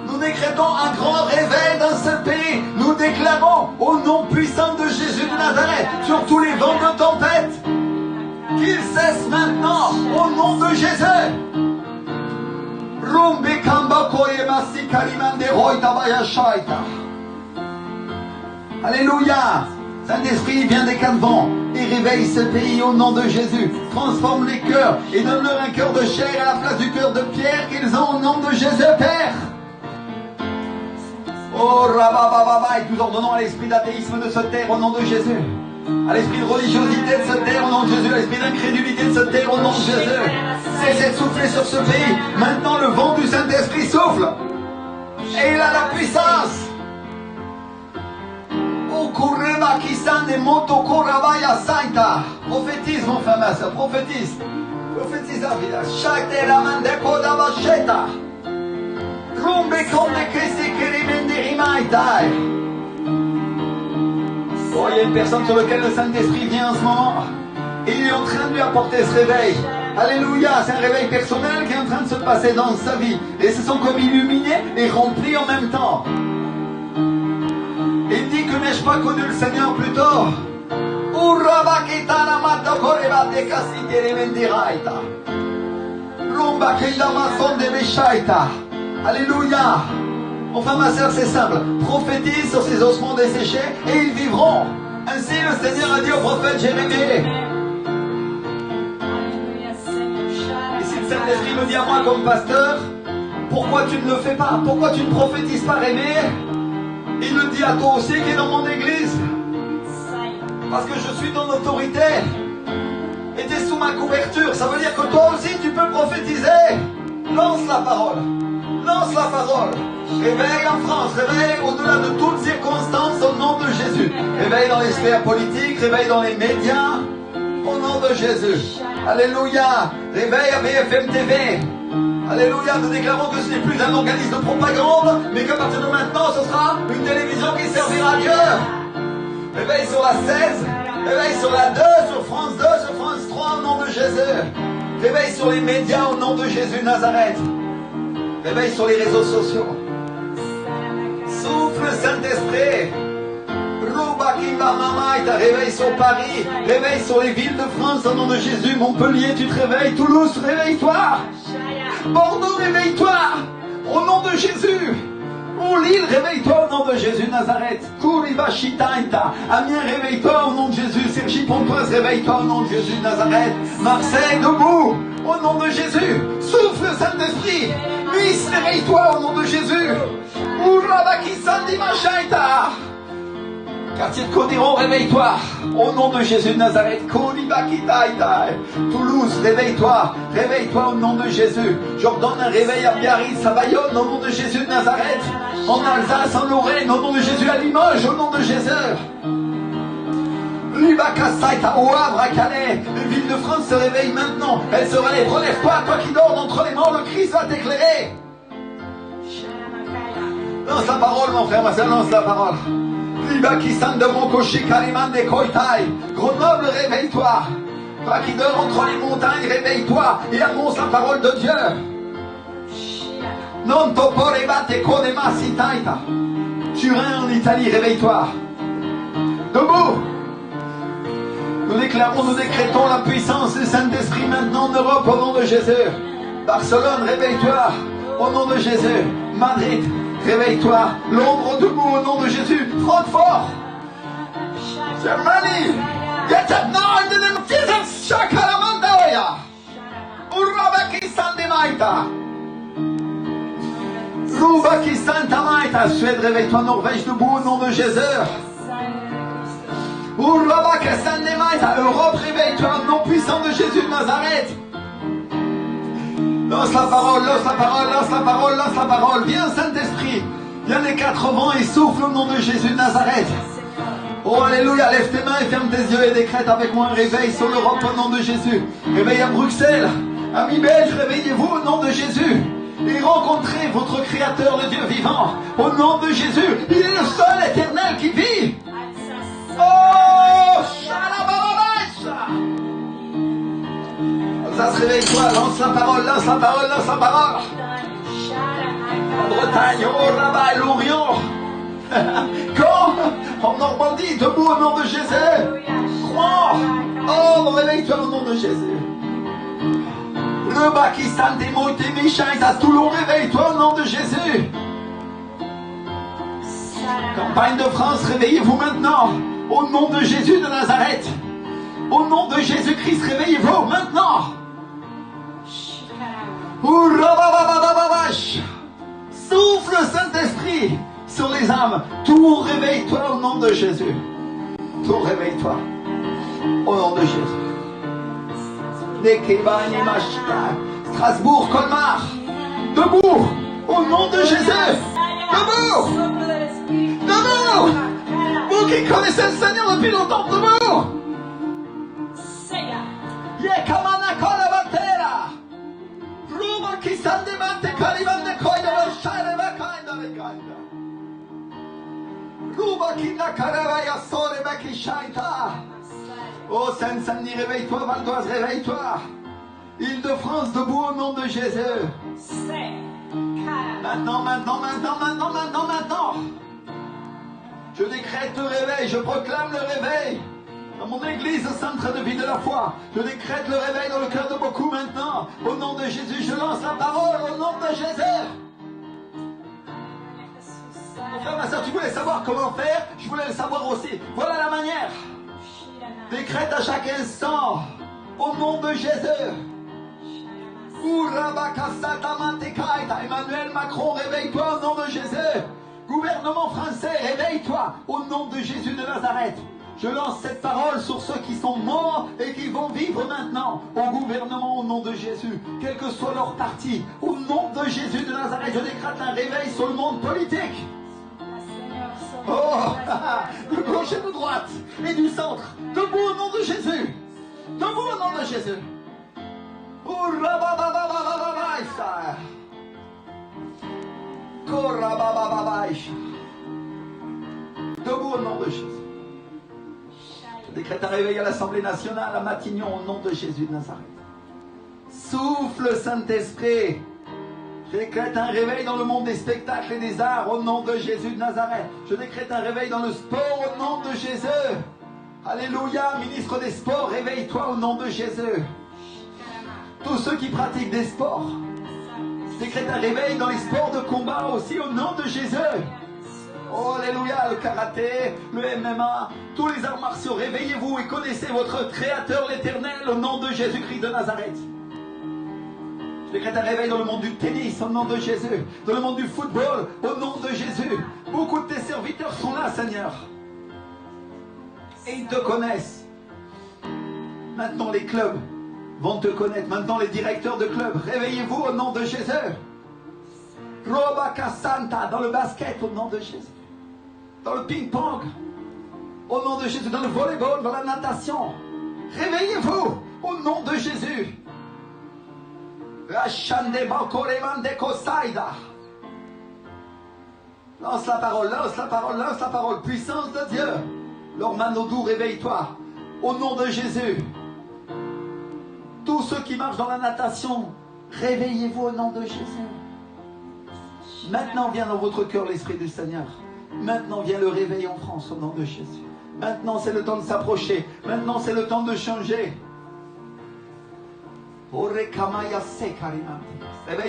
Nous décrétons un grand réveil dans ce pays. Nous déclarons au nom puissant de Jésus de Nazareth sur tous les vents de tempête qu'ils cessent maintenant au nom de Jésus. Alléluia. Saint-Esprit vient des quatre vents et réveille ce pays au nom de Jésus. Transforme les cœurs et donne-leur un cœur de chair à la place du cœur de pierre qu'ils ont au nom de Jésus, Père. Oh, rabababa, et nous ordonnons à l'esprit d'athéisme de cette terre au nom de Jésus. À l'esprit de religiosité de cette terre au nom de Jésus. À l'esprit d'incrédulité de cette terre au nom de Jésus. Cessez de souffler sur ce pays. Maintenant le vent du Saint-Esprit souffle. Et il a la puissance. Prophétise mon frère, ma soeur, prophétise. Prophétise la vie. Oh, il y a une personne sur laquelle le Saint-Esprit vient en ce moment. Et il est en train de lui apporter ce réveil. Alléluia, c'est un réveil personnel qui est en train de se passer dans sa vie. Et se sont comme illuminés et remplis en même temps. Il dit que n'ai-je pas connu le Seigneur plus tôt? Alléluia. Enfin ma soeur, c'est simple. Prophétise sur ces ossements desséchés et ils vivront. Ainsi le Seigneur a dit au prophète Jérémie. Et si le Saint-Esprit me dit à moi comme pasteur, pourquoi tu ne le fais pas? Pourquoi tu ne prophétises pas, Rémi? Il le dit à toi aussi qui est dans mon église. Parce que je suis ton autorité. Et tu es sous ma couverture. Ça veut dire que toi aussi tu peux prophétiser. Lance la parole. Lance la parole. Réveille en France. Réveille au-delà de toutes circonstances au nom de Jésus. Réveille dans les sphères politiques. Réveille dans les médias. Au nom de Jésus. Alléluia. Réveille à BFM TV. Alléluia, nous déclarons que ce n'est plus un organisme de propagande, mais qu'à partir de maintenant, ce sera une télévision qui servira à Dieu. Réveille sur la 16, réveille sur la 2, sur France 2, sur France 3, au nom de Jésus. Réveille sur les médias, au nom de Jésus de Nazareth. Réveille sur les réseaux sociaux. Souffle Saint-Esprit. Réveille sur Paris, réveille sur les villes de France, au nom de Jésus. Montpellier, tu te réveilles. Toulouse, réveille-toi. Bordeaux, réveille-toi au nom de Jésus. Oh, Lille, réveille-toi au nom de Jésus de Nazareth. Amiens, réveille-toi au nom de Jésus. Cergy-Pontoise, réveille-toi au nom de Jésus de Nazareth. Marseille, debout au nom de Jésus. Souffle Saint-Esprit. Nice, réveille-toi au nom de Jésus. Quartier de Codiron, réveille-toi. Au nom de Jésus de Nazareth. Toulouse, réveille-toi. Réveille-toi au nom de Jésus. J'ordonne un réveil à Biarritz, à Bayonne, au nom de Jésus de Nazareth. En Alsace, en Lorraine, au nom de Jésus, à Limoges, au nom de Jésus. Au Havre, à Calais, les villes de France se réveillent maintenant. Elles se relèvent. Relève-toi, toi qui dors d'entre les morts, le Christ va t'éclairer. Lance la parole, mon frère, ma soeur, lance la parole. Grenoble, réveille-toi. Toi qui dors entre les montagnes, réveille-toi et annonce la parole de Dieu. Non toporebate konema sitaita. Turin en Italie, réveille-toi. Debout. Nous déclarons, nous décrétons la puissance du Saint-Esprit maintenant en Europe au nom de Jésus. Barcelone, réveille-toi au nom de Jésus. Madrid, réveille-toi. Londres, debout au nom de Jésus. Francfort. Germany, get up now in the name of Jesus. Shakaramandaya. Urabakistan de Maïta. Rubakistan Tamaïta. Suède, réveille-toi. Norvège, debout au nom de Jésus. Urabakistan de Maïta. Europe, réveille-toi au nom puissant de Jésus de Nazareth. Lance la parole, lance la parole, lance la parole, lance la parole. Viens Saint-Esprit. Viens les 4 vents et souffle au nom de Jésus de Nazareth. Oh alléluia, lève tes mains et ferme tes yeux et décrète avec moi un réveil sur l'Europe au nom de Jésus. Réveil à Bruxelles, amis belges, réveillez-vous au nom de Jésus. Et rencontrez votre Créateur, le Dieu vivant, au nom de Jésus. Il est le seul éternel qui vit. Oh, Shalabarabash. Ça se réveille-toi, lance la parole, lance la parole, lance la parole. En Bretagne, au Rabat et l'Orient. Quand en Normandie, debout au nom de Jésus. Crois. Oh, réveille-toi au nom de Jésus. Le Pakistan, Témothée, Michaït, à Toulon, réveille-toi au nom de Jésus. Campagne de France, réveillez-vous maintenant. Au nom de Jésus de Nazareth. Au nom de Jésus-Christ, réveillez-vous maintenant. Souffle Saint-Esprit sur les âmes. Tout réveille-toi au nom de Jésus. Tout réveille-toi au nom de Jésus. Strasbourg, Colmar. Debout au nom de Jésus. Debout. Debout. Vous qui connaissez le Seigneur depuis longtemps, debout. Yekamana Kolabatera. Ruma Kisandemante Kalibande Koida Shire Bakainda Bekainda. Ruma Kinda Karavaya Sore Bakishaita. Oh Seine-Saint-Denis, réveille-toi, Val d'Oise, réveille-toi. Île-de-France, debout au nom de Jésus. Maintenant, maintenant, maintenant, maintenant, maintenant, maintenant. Je décrète le réveil, je proclame le réveil. Dans mon église, centre de vie de la foi, je décrète le réveil dans le cœur de beaucoup maintenant. Au nom de Jésus, je lance la parole au nom de Jésus. Mon frère, ma soeur, tu voulais savoir comment faire? Je voulais le savoir aussi. Voilà la manière. Décrète à chaque instant, au nom de Jésus. Emmanuel Macron, réveille-toi au nom de Jésus. Gouvernement français, réveille-toi au nom de Jésus de Nazareth. Je lance cette parole sur ceux qui sont morts et qui vont vivre maintenant. Au gouvernement, au nom de Jésus, quel que soit leur parti, au nom de Jésus de Nazareth, je décrète un réveil sur le monde politique. Oh, de gauche et de droite et du centre, debout au nom de Jésus. Debout au nom de Jésus. Debout au nom de Jésus. Je décrète un réveil à l'Assemblée nationale à Matignon au nom de Jésus de Nazareth. Souffle Saint-Esprit. Je décrète un réveil dans le monde des spectacles et des arts au nom de Jésus de Nazareth. Je décrète un réveil dans le sport au nom de Jésus. Alléluia, ministre des Sports, réveille-toi au nom de Jésus. Tous ceux qui pratiquent des sports, je décrète un réveil dans les sports de combat aussi au nom de Jésus. Oh, alléluia, le karaté, le MMA, tous les arts martiaux, réveillez-vous et connaissez votre Créateur l'Éternel au nom de Jésus-Christ de Nazareth. Je décrète un réveil dans le monde du tennis au nom de Jésus, dans le monde du football au nom de Jésus. Beaucoup de tes serviteurs sont là, Seigneur. Et ils te connaissent. Maintenant, les clubs vont te connaître. Maintenant, les directeurs de clubs, réveillez-vous au nom de Jésus. Robaka Santa, dans le basket, au nom de Jésus. Dans le ping-pong, au nom de Jésus. Dans le volleyball, dans la natation. Réveillez-vous au nom de Jésus. Lance la parole, lance la parole, lance la parole. Puissance de Dieu. Lormanodou, réveille-toi. Au nom de Jésus. Tous ceux qui marchent dans la natation, réveillez-vous au nom de Jésus. Maintenant vient dans votre cœur l'Esprit du Seigneur. Maintenant vient le réveil en France au nom de Jésus. Maintenant c'est le temps de s'approcher. Maintenant c'est le temps de changer. Réveille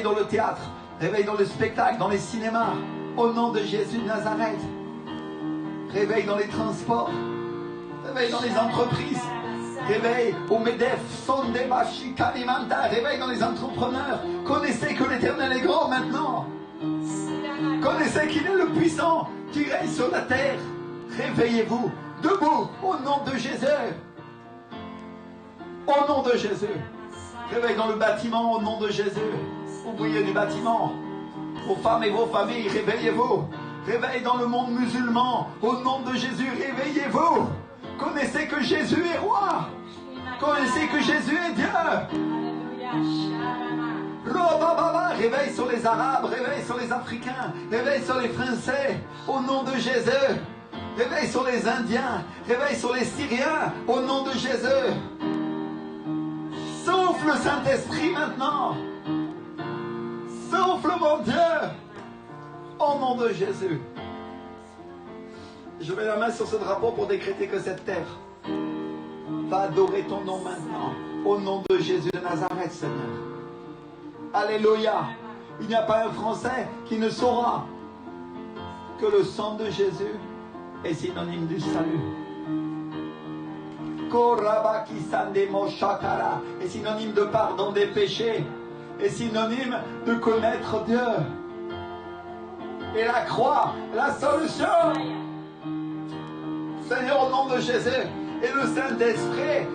dans le théâtre. Réveille dans le spectacle, dans les cinémas. Au nom de Jésus de Nazareth. Réveille dans les transports. Réveille dans les entreprises. Réveille au MEDEF, Sondebashi, Kalimanta. Réveille dans les entrepreneurs. Connaissez que l'Éternel est grand maintenant. Connaissez qu'il est le puissant qui règne sur la terre. Réveillez-vous, debout, au nom de Jésus. Au nom de Jésus. Réveille dans le bâtiment, au nom de Jésus. Ouvriers du bâtiment. Vos femmes et vos familles, réveillez-vous. Réveille dans le monde musulman, au nom de Jésus, réveillez-vous. Connaissez que Jésus est roi. Connaissez que Jésus est Dieu. Réveille sur les Arabes, réveille sur les Africains, réveille sur les Français, au nom de Jésus. Réveille sur les Indiens, réveille sur les Syriens, au nom de Jésus. Souffle le Saint-Esprit maintenant. Souffle mon Dieu. Au nom de Jésus. Je mets la main sur ce drapeau pour décréter que cette terre va adorer ton nom maintenant. Au nom de Jésus de Nazareth, Seigneur. Alléluia. Il n'y a pas un Français qui ne saura que le sang de Jésus est synonyme du salut. Est synonyme de pardon des péchés. Est synonyme de connaître Dieu. Et la croix, la solution. Seigneur, au nom de Jésus, et le Saint-Esprit,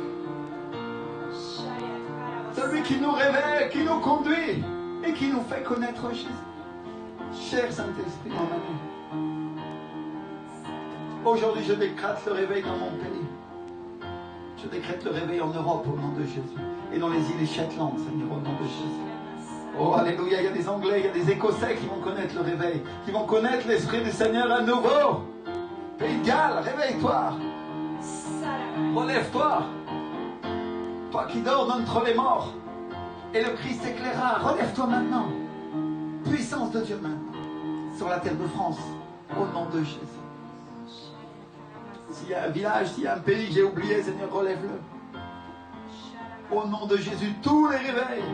celui qui nous révèle, qui nous conduit et qui nous fait connaître Jésus. Cher Saint-Esprit, mon ami, aujourd'hui je décrète le réveil dans mon pays. Je décrète le réveil en Europe au nom de Jésus. Et dans les îles Shetland, Seigneur, au nom de Jésus. Oh, alléluia, il y a des Anglais, il y a des Écossais qui vont connaître le réveil, qui vont connaître l'Esprit du Seigneur à nouveau. Pays de Galles, réveille-toi. Relève-toi. Toi qui dors d'entre les morts. Et le Christ éclaira. Relève-toi maintenant. Puissance de Dieu maintenant. Sur la terre de France. Au nom de Jésus. S'il y a un village, s'il y a un pays que j'ai oublié, Seigneur, relève-le. Au nom de Jésus, tous les réveils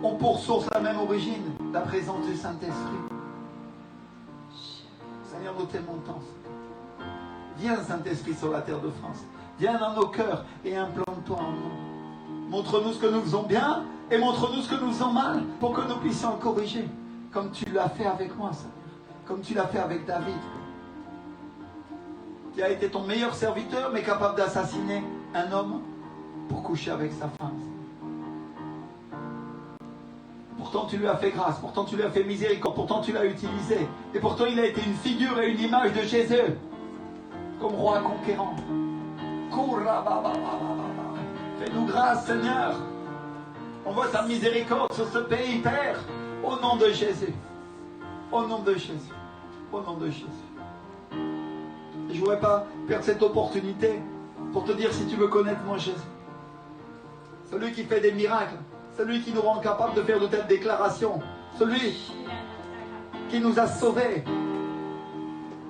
ont pour source la même origine, la présence du Saint-Esprit. Seigneur, nous t'aimons tant. Viens, Saint-Esprit, sur la terre de France. Viens dans nos cœurs et implante-toi en nous. Montre-nous ce que nous faisons bien et montre-nous ce que nous faisons mal pour que nous puissions le corriger. Comme tu l'as fait avec moi, Seigneur. Comme tu l'as fait avec David. Qui a été ton meilleur serviteur, mais capable d'assassiner un homme pour coucher avec sa femme. Pourtant tu lui as fait grâce, pourtant tu lui as fait miséricorde, pourtant tu l'as utilisé. Et pourtant il a été une figure et une image de Jésus. Comme roi conquérant. Fais-nous grâce, Seigneur. On voit ta miséricorde sur ce pays, Père. Au nom de Jésus. Au nom de Jésus. Au nom de Jésus. Et je ne voudrais pas perdre cette opportunité pour te dire si tu veux connaître mon Jésus. Celui qui fait des miracles. Celui qui nous rend capable de faire de telles déclarations. Celui qui nous a sauvés.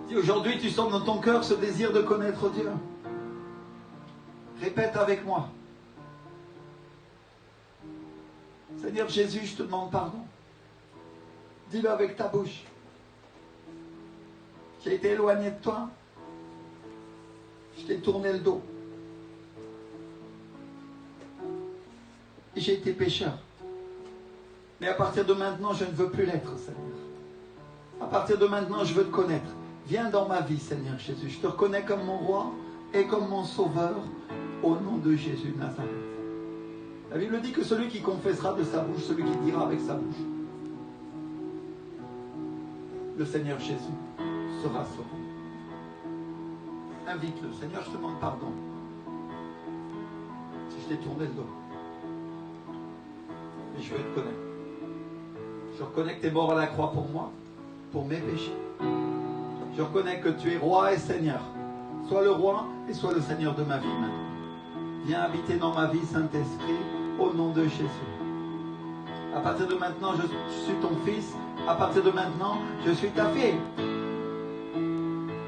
Si aujourd'hui tu sens dans ton cœur ce désir de connaître Dieu, répète avec moi. Seigneur Jésus, je te demande pardon. Dis-le avec ta bouche. J'ai été éloigné de toi. Je t'ai tourné le dos. Et j'ai été pécheur. Mais à partir de maintenant, je ne veux plus l'être, Seigneur. À partir de maintenant, je veux te connaître. Viens dans ma vie, Seigneur Jésus. Je te reconnais comme mon roi et comme mon sauveur, au nom de Jésus de Nazareth. La Bible dit que celui qui confessera de sa bouche, celui qui dira avec sa bouche, le Seigneur Jésus sera sauvé. Invite-le. Seigneur, je te demande pardon si je t'ai tourné le dos. Mais je veux te connaître. Je reconnais que tu es mort à la croix pour moi, pour mes péchés. Je reconnais que tu es roi et Seigneur. Sois le roi et sois le Seigneur de ma vie maintenant. Viens habiter dans ma vie, Saint-Esprit, au nom de Jésus. À partir de maintenant, je suis ton fils. À partir de maintenant, je suis ta fille.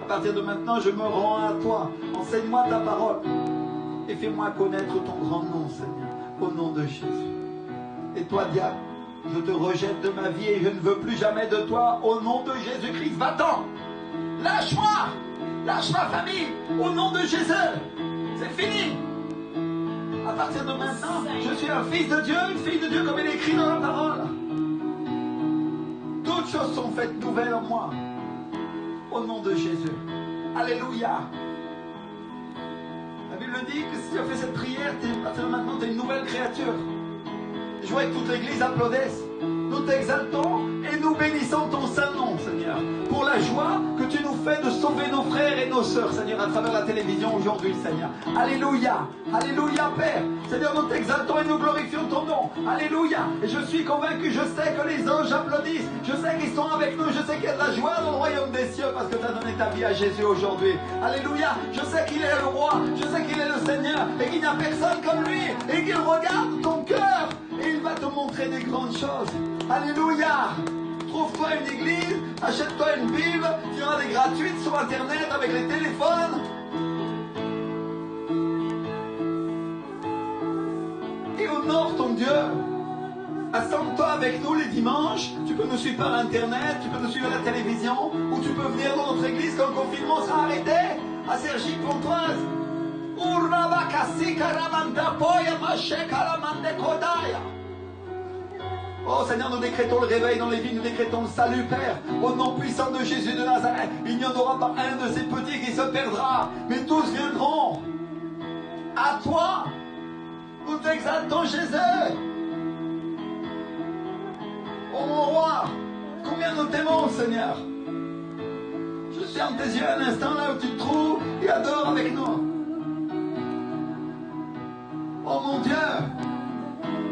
À partir de maintenant, je me rends à toi. Enseigne-moi ta parole. Et fais-moi connaître ton grand nom, Seigneur, au nom de Jésus. Et toi, diable, je te rejette de ma vie et je ne veux plus jamais de toi, au nom de Jésus-Christ. Va-t'en! Lâche-moi! Lâche ma famille, au nom de Jésus! C'est fini! À partir de maintenant, je suis un fils de Dieu, une fille de Dieu, comme il est écrit dans la parole. Toutes choses sont faites nouvelles en moi. Au nom de Jésus. Alléluia. La Bible dit que si tu as fait cette prière, à partir de maintenant, tu es une nouvelle créature. Je vois que toute l'église applaudisse. Nous t'exaltons et nous bénissons ton saint nom, Seigneur, pour la joie que tu nous fais de sauver nos frères et nos sœurs, Seigneur, à travers la télévision aujourd'hui, Seigneur. Alléluia. Alléluia, Père. Seigneur, nous t'exaltons et nous glorifions ton nom. Alléluia. Et je suis convaincu, je sais que les anges applaudissent. Je sais qu'ils sont avec nous. Je sais qu'il y a de la joie dans le royaume des cieux parce que tu as donné ta vie à Jésus aujourd'hui. Alléluia. Je sais qu'il est le roi. Je sais qu'il est le Seigneur et qu'il n'y a personne comme lui et qu'il regarde ton cœur. Et il va te montrer des grandes choses. Alléluia. Trouve-toi une église, achète-toi une Bible, tu en as des gratuites sur Internet avec les téléphones. Et honore ton Dieu. Assemble-toi avec nous les dimanches. Tu peux nous suivre par Internet, tu peux nous suivre à la télévision, ou tu peux venir dans notre église quand le confinement sera arrêté, à Cergy-Pontoise. Oh Seigneur, nous décrétons le réveil dans les vies, nous décrétons le salut, Père, au nom puissant de Jésus de Nazareth. Il n'y en aura pas un de ces petits qui se perdra, mais tous viendront à toi. Nous t'exaltons, Jésus. Oh mon roi, combien nous t'aimons, Seigneur. Je ferme tes yeux un instant là où tu te trouves et adore avec nous. Oh mon Dieu,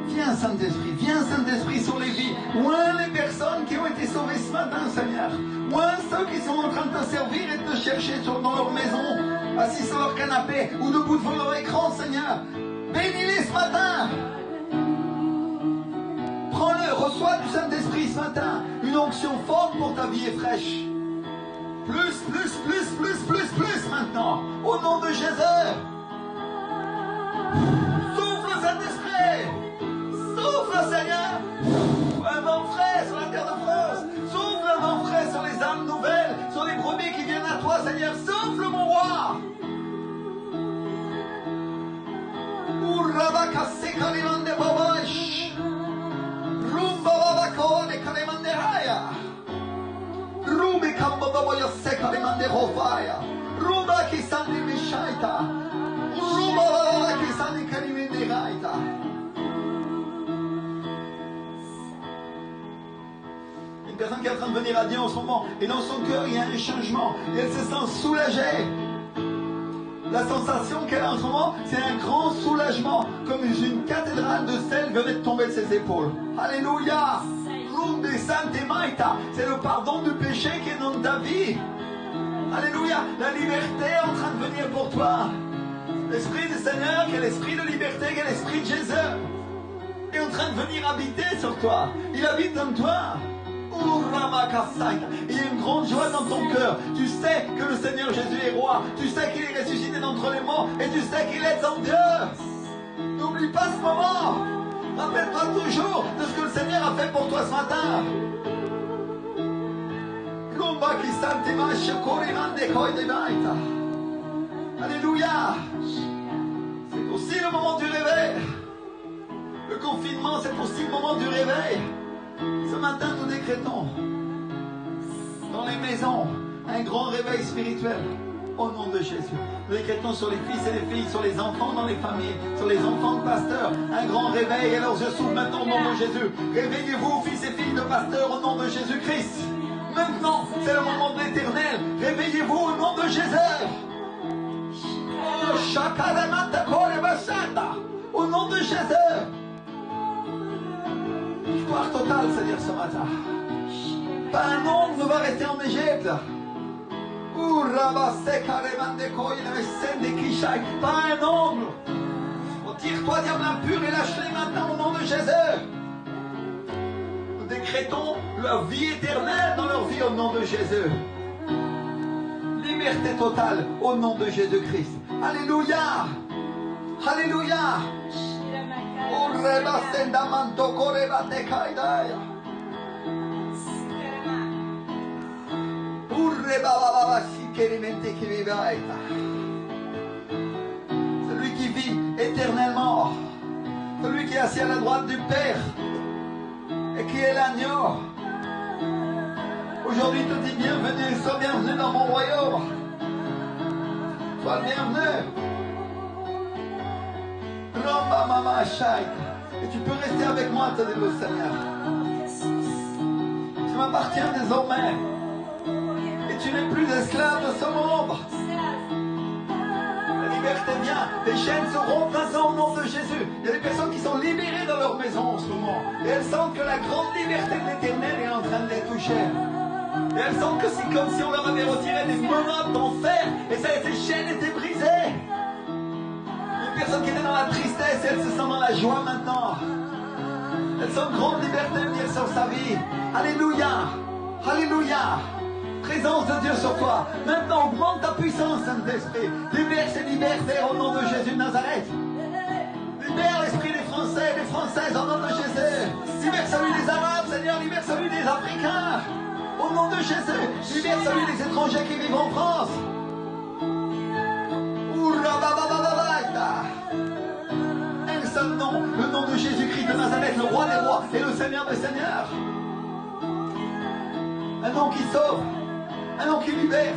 viens Saint-Esprit sur les vies. Loin les personnes qui ont été sauvées ce matin, Seigneur. Loin ceux qui sont en train de te servir et de te chercher dans leur maison, assis sur leur canapé ou debout devant leur écran, Seigneur. Bénis-les ce matin. Prends-le, reçois du Saint-Esprit ce matin. Une onction forte pour ta vie et fraîche. Plus maintenant. Au nom de Jésus. Souffle Saint-Esprit. Souffle Seigneur. Un vent frais sur la terre de France. Souffle un vent frais sur les âmes nouvelles, sur les brebis qui viennent à toi, Seigneur. Souffle mon roi. Une personne qui est en train de venir à Dieu en ce moment, et dans son cœur il y a un changement, et elle se sent soulagée. La sensation qu'elle a en ce moment, c'est un grand soulagement, comme une cathédrale de sel venait de tomber de ses épaules. Alléluia. C'est le pardon du péché qui est dans ta vie. Alléluia. La liberté est en train de venir pour toi. L'Esprit du Seigneur, qui est l'Esprit de liberté, qui est l'Esprit de Jésus, est en train de venir habiter sur toi. Il habite dans toi. Il y a une grande joie dans ton cœur. Tu sais que le Seigneur Jésus est roi. Tu sais qu'il est ressuscité d'entre les morts. Et tu sais qu'il est en Dieu. N'oublie pas ce moment. Rappelle-toi toujours de ce que le Seigneur a fait pour toi ce matin. Alléluia. C'est aussi le moment du réveil. Le confinement, c'est aussi le moment du réveil. Ce matin, nous décrétons dans les maisons Un grand réveil spirituel. Au nom de Jésus. Nous décrétons sur les fils et les filles, sur les enfants dans les familles, sur les enfants de pasteurs, un grand réveil. Alors je souffle maintenant au nom de Jésus. Réveillez-vous, fils et filles de pasteurs, au nom de Jésus-Christ. Maintenant, c'est le moment de l'Éternel. Réveillez-vous au nom de Jésus. Au nom de Jésus. Victoire totale, c'est-à-dire ce matin. Pas un ombre ne va rester en Égypte. Pas un ombre. Tire-toi, diable impur, et lâche-les maintenant au nom de Jésus. Nous décrétons leur vie éternelle dans leur vie au nom de Jésus. Liberté totale au nom de Jésus-Christ. Alléluia. Alléluia. Celui qui vit éternellement, celui qui est assis à la droite du Père et qui est l'agneau. Aujourd'hui, il te dit bienvenue, sois bienvenu dans mon royaume. Sois bienvenu. Et tu peux rester avec moi, te dit le Seigneur. Tu m'appartiens désormais. Et tu n'es plus esclave de ce monde. La liberté vient. Les chaînes se rompent maintenant au nom de Jésus. Il y a des personnes qui sont libérées dans leur maison en ce moment. Et elles sentent que la grande liberté de l'Éternel est en train de les toucher. Et elles sentent que c'est comme si on leur avait retiré des menottes d'enfer. Et ces chaînes étaient brisées. Les personnes qui étaient dans la tristesse, elles se sentent dans la joie maintenant. Elles sentent une grande liberté venir sur sa vie. Alléluia. Alléluia. Présence de Dieu sur toi. Maintenant, augmente ta puissance, Saint-Esprit. Libère ces libertaires au nom de Jésus de Nazareth. Libère l'esprit des Français et des Françaises au nom de Jésus. Libère celui des Arabes, Seigneur. Libère celui des Africains. Au nom de Jésus. Libère celui des étrangers qui vivent en France. Un seul nom, le nom de Jésus-Christ de Nazareth, le roi des rois et le Seigneur des seigneurs. Un nom qui sauve, un nom qui libère,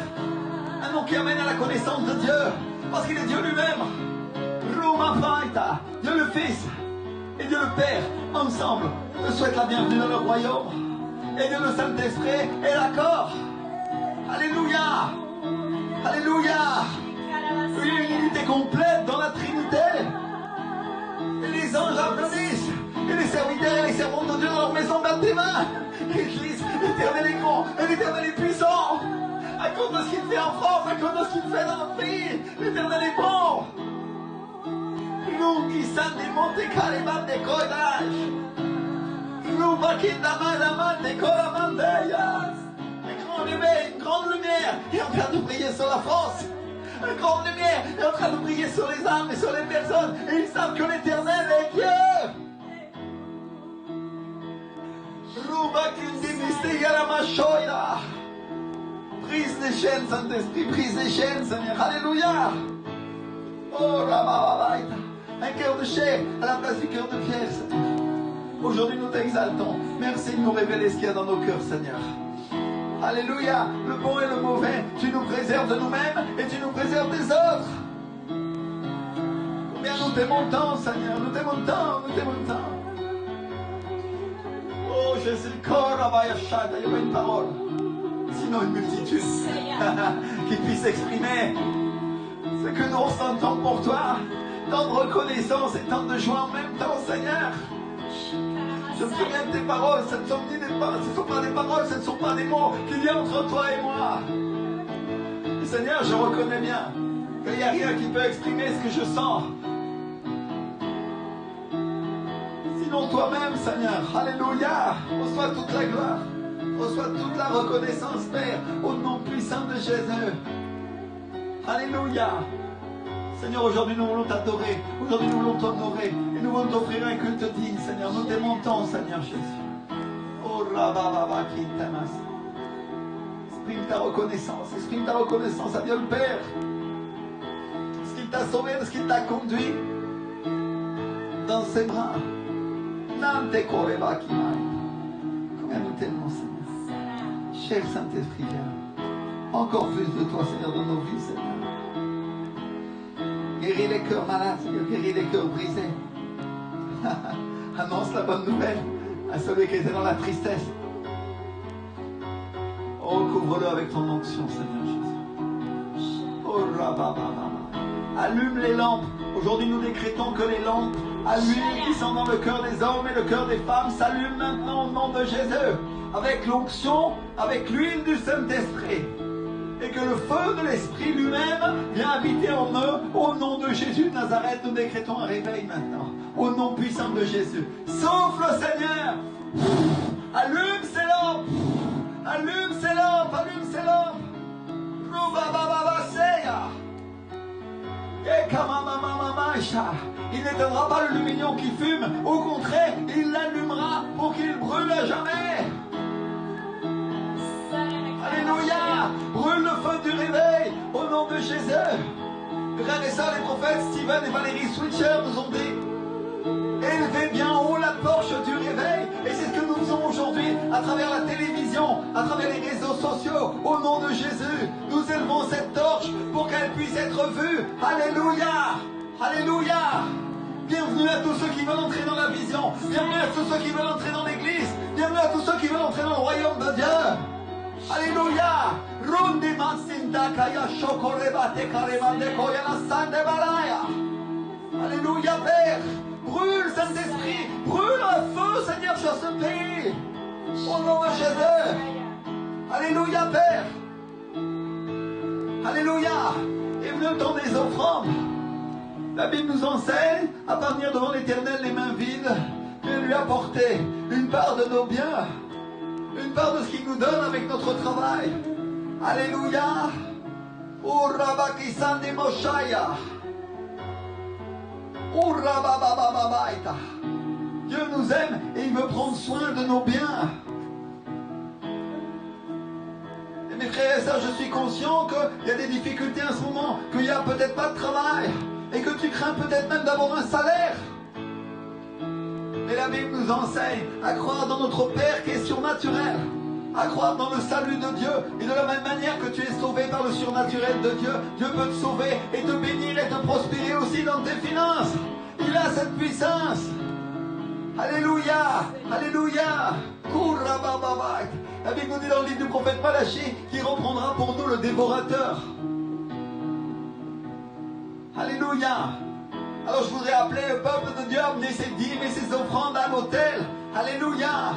un nom qui amène à la connaissance de Dieu, parce qu'il est Dieu lui-même. Dieu le Fils et Dieu le Père, ensemble, te souhaitent la bienvenue dans le royaume. Et Dieu le Saint-Esprit est d'accord. Alléluia. Alléluia. Il y a une unité complète dans la Trinité. Et les anges applaudissent. Et les serviteurs et les servantes de Dieu dans leur maison battent des mains. Ils disent, l'Éternel est grand et l'Éternel est puissant. À cause de ce qu'il fait en France, à cause de ce qu'il fait dans notre pays, l'Éternel est bon. Nous qui sommes des montes caliban des coidages. Nous qui d'amal des colamandeyas. Une grande lumière est en train de briller sur la France. Une grande lumière est en train de briller sur les âmes et sur les personnes. Et ils savent que l'Éternel est Dieu. Brise les chaînes, Saint-Esprit, brise les chaînes, Seigneur. Alléluia. Oh, un cœur de chair à la place du cœur de pierre, Seigneur. Aujourd'hui, nous t'exaltons. Merci de nous révéler ce qu'il y a dans nos cœurs, Seigneur. Alléluia. Le bon et le mauvais, tu nous préserves de nous-mêmes et tu nous préserves des autres. Combien nous t'aimons tant, Seigneur. Nous t'aimons tant, nous t'aimons tant. Oh Jésus, il n'y a pas une parole, sinon une multitude qui puisse exprimer ce que nous ressentons pour toi. Tant de reconnaissance et tant de joie en même temps, Seigneur. Je me souviens de tes paroles, ce ne sont pas des paroles, ce ne sont pas des mots qu'il y a entre toi et moi. Et Seigneur, je reconnais bien qu'il n'y a rien qui peut exprimer ce que je sens. Sinon toi-même, Seigneur. Alléluia. Reçois toute la gloire. Reçois toute la reconnaissance, Père, au nom puissant de Jésus. Alléluia. Seigneur, aujourd'hui nous voulons t'adorer. Aujourd'hui nous voulons t'honorer. Et nous voulons t'offrir un culte digne, Seigneur. Nous t'aimons tant, Seigneur Jésus. Oh, Rababa, qui t'aime. Exprime ta reconnaissance. Exprime ta reconnaissance à Dieu le Père. De ce qu'il t'a sauvé, de ce qu'il t'a conduit dans ses bras. Nante koreba qui m'aille. Combien nous t'aimons, Seigneur. Cher Saint-Esprit, viens. Encore plus de toi, Seigneur, dans nos vies, Seigneur. Guéris les cœurs malades, Seigneur. Guéris les cœurs brisés. Annonce la bonne nouvelle à celui qui était dans la tristesse. Oh, couvre-le avec ton onction, Seigneur Jésus. Oh, allume les lampes. Aujourd'hui, nous décrétons que les lampes à l'huile qui sont dans le cœur des hommes et le cœur des femmes s'allument maintenant au nom de Jésus. Avec l'onction, avec l'huile du Saint-Esprit. Et que le feu de l'Esprit lui-même vient habiter en eux. Au nom de Jésus de Nazareth, nous décrétons un réveil maintenant. Au nom puissant de Jésus. Souffle, Seigneur. Allume ces lampes. Allume ces lampes. Allume ces lampes. Il n'éteindra pas le lumignon qui fume. Au contraire, il l'allumera pour qu'il brûle à jamais. Alléluia. Brûle le feu du réveil au nom de Jésus. Frères et sœurs, les prophètes Stephen et Valérie Switcher nous ont dit: élevez bien haut la torche du réveil. Et c'est ce que nous faisons aujourd'hui à travers la télévision, à travers les réseaux sociaux. Au nom de Jésus, nous élevons cette torche pour qu'elle puisse être vue. Alléluia. Alléluia. Bienvenue à tous ceux qui veulent entrer dans la vision. Bienvenue à tous ceux qui veulent entrer dans l'église. Bienvenue à tous ceux qui veulent entrer dans le royaume de Dieu. Alléluia. Alléluia, Père. Brûle, Saint-Esprit. Brûle un feu, Seigneur, sur ce pays. Au nom de Jésus. Alléluia, Père. Alléluia. Et venu le temps des offrandes. La Bible nous enseigne à pas venir devant l'Éternel les mains vides, mais lui apporter une part de nos biens, une part de ce qu'il nous donne avec notre travail. Alléluia. Urabakisandi Moshaya. Urababababaita. Dieu nous aime et il veut prendre soin de nos biens. Et mes frères et sœurs, je suis conscient qu'il y a des difficultés en ce moment, qu'il n'y a peut-être pas de travail. Et que tu crains peut-être même d'avoir un salaire. Mais la Bible nous enseigne à croire dans notre Père qui est surnaturel, à croire dans le salut de Dieu. Et de la même manière que tu es sauvé par le surnaturel de Dieu, Dieu peut te sauver et te bénir et te prospérer aussi dans tes finances. Il a cette puissance. Alléluia. Alléluia. La Bible nous dit dans le livre du prophète Malachie qu'il reprendra pour nous le dévorateur. Alléluia. Alors je voudrais appeler le peuple de Dieu à amener ses dîmes et ses offrandes à l'autel. Alléluia.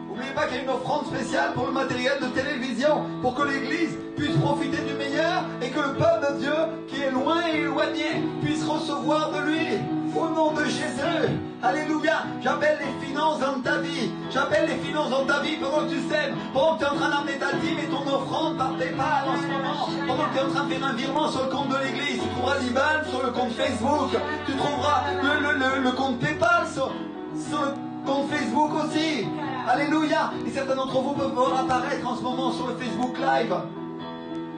N'oubliez pas qu'il y a une offrande spéciale pour le matériel de télévision, pour que l'Église puisse profiter du meilleur et que le peuple de Dieu, qui est loin et éloigné, puisse recevoir de lui. Au nom de Jésus. Alléluia. J'appelle les finances dans ta vie. J'appelle les finances dans ta vie pendant que tu sèmes, pendant que tu es en train d'amener ta dîme et ton offrande par PayPal en ce moment, pendant que tu es en train de faire un virement sur le compte de l'Église. Tu trouveras l'IBAN sur le compte Facebook. Tu trouveras le compte PayPal sur le compte Facebook aussi. Alléluia. Et certains d'entre vous peuvent voir apparaître en ce moment sur le Facebook Live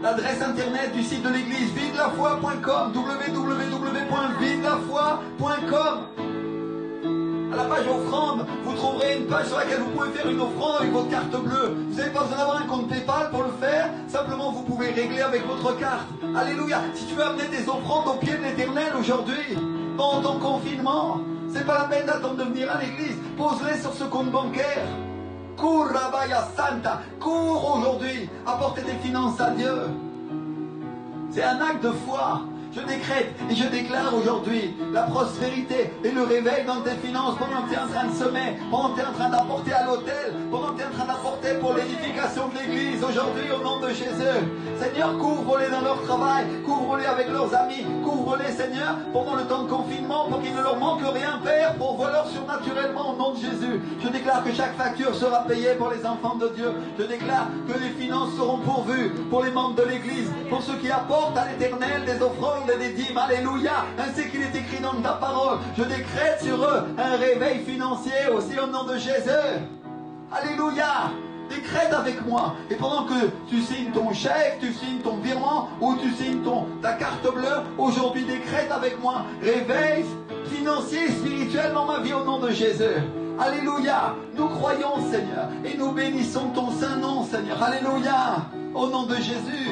l'adresse internet du site de l'église, videlafoy.com, www.videlafoy.com. À la page offrande, vous trouverez une page sur laquelle vous pouvez faire une offrande avec votre carte bleue. Vous n'avez pas besoin d'avoir un compte PayPal pour le faire. Simplement, vous pouvez régler avec votre carte. Alléluia. Si tu veux amener des offrandes au pied de l'Éternel aujourd'hui, pendant ton confinement, c'est pas la peine d'attendre de venir à l'église. Pose-les sur ce compte bancaire. Cours, Rabaya Santa. Cours aujourd'hui. Apportez des finances à Dieu. C'est un acte de foi. Je décrète et je déclare aujourd'hui la prospérité et le réveil dans tes finances pendant que tu es en train de semer, pendant que tu es en train d'apporter à l'autel, pendant que tu es en train d'apporter pour l'édification de l'église aujourd'hui au nom de Jésus. Seigneur, couvre-les dans leur travail, couvre-les avec leurs amis, couvre-les, Seigneur, pendant le temps de confinement pour qu'il ne leur manque rien, Père, pourvois-leur surnaturellement au nom de Jésus. Je déclare que chaque facture sera payée pour les enfants de Dieu. Je déclare que les finances seront pourvues pour les membres de l'église, pour ceux qui apportent à l'Éternel des offrandes et des dîmes. Alléluia. Ainsi qu'il est écrit dans ta parole, je décrète sur eux un réveil financier aussi au nom de Jésus. Alléluia. Décrète avec moi. Et pendant que tu signes ton chèque, tu signes ton virement ou tu signes ta carte bleue, aujourd'hui décrète avec moi réveil financier et spirituel dans ma vie au nom de Jésus. Alléluia. Nous croyons, Seigneur, et nous bénissons ton saint nom, Seigneur. Alléluia. Au nom de Jésus.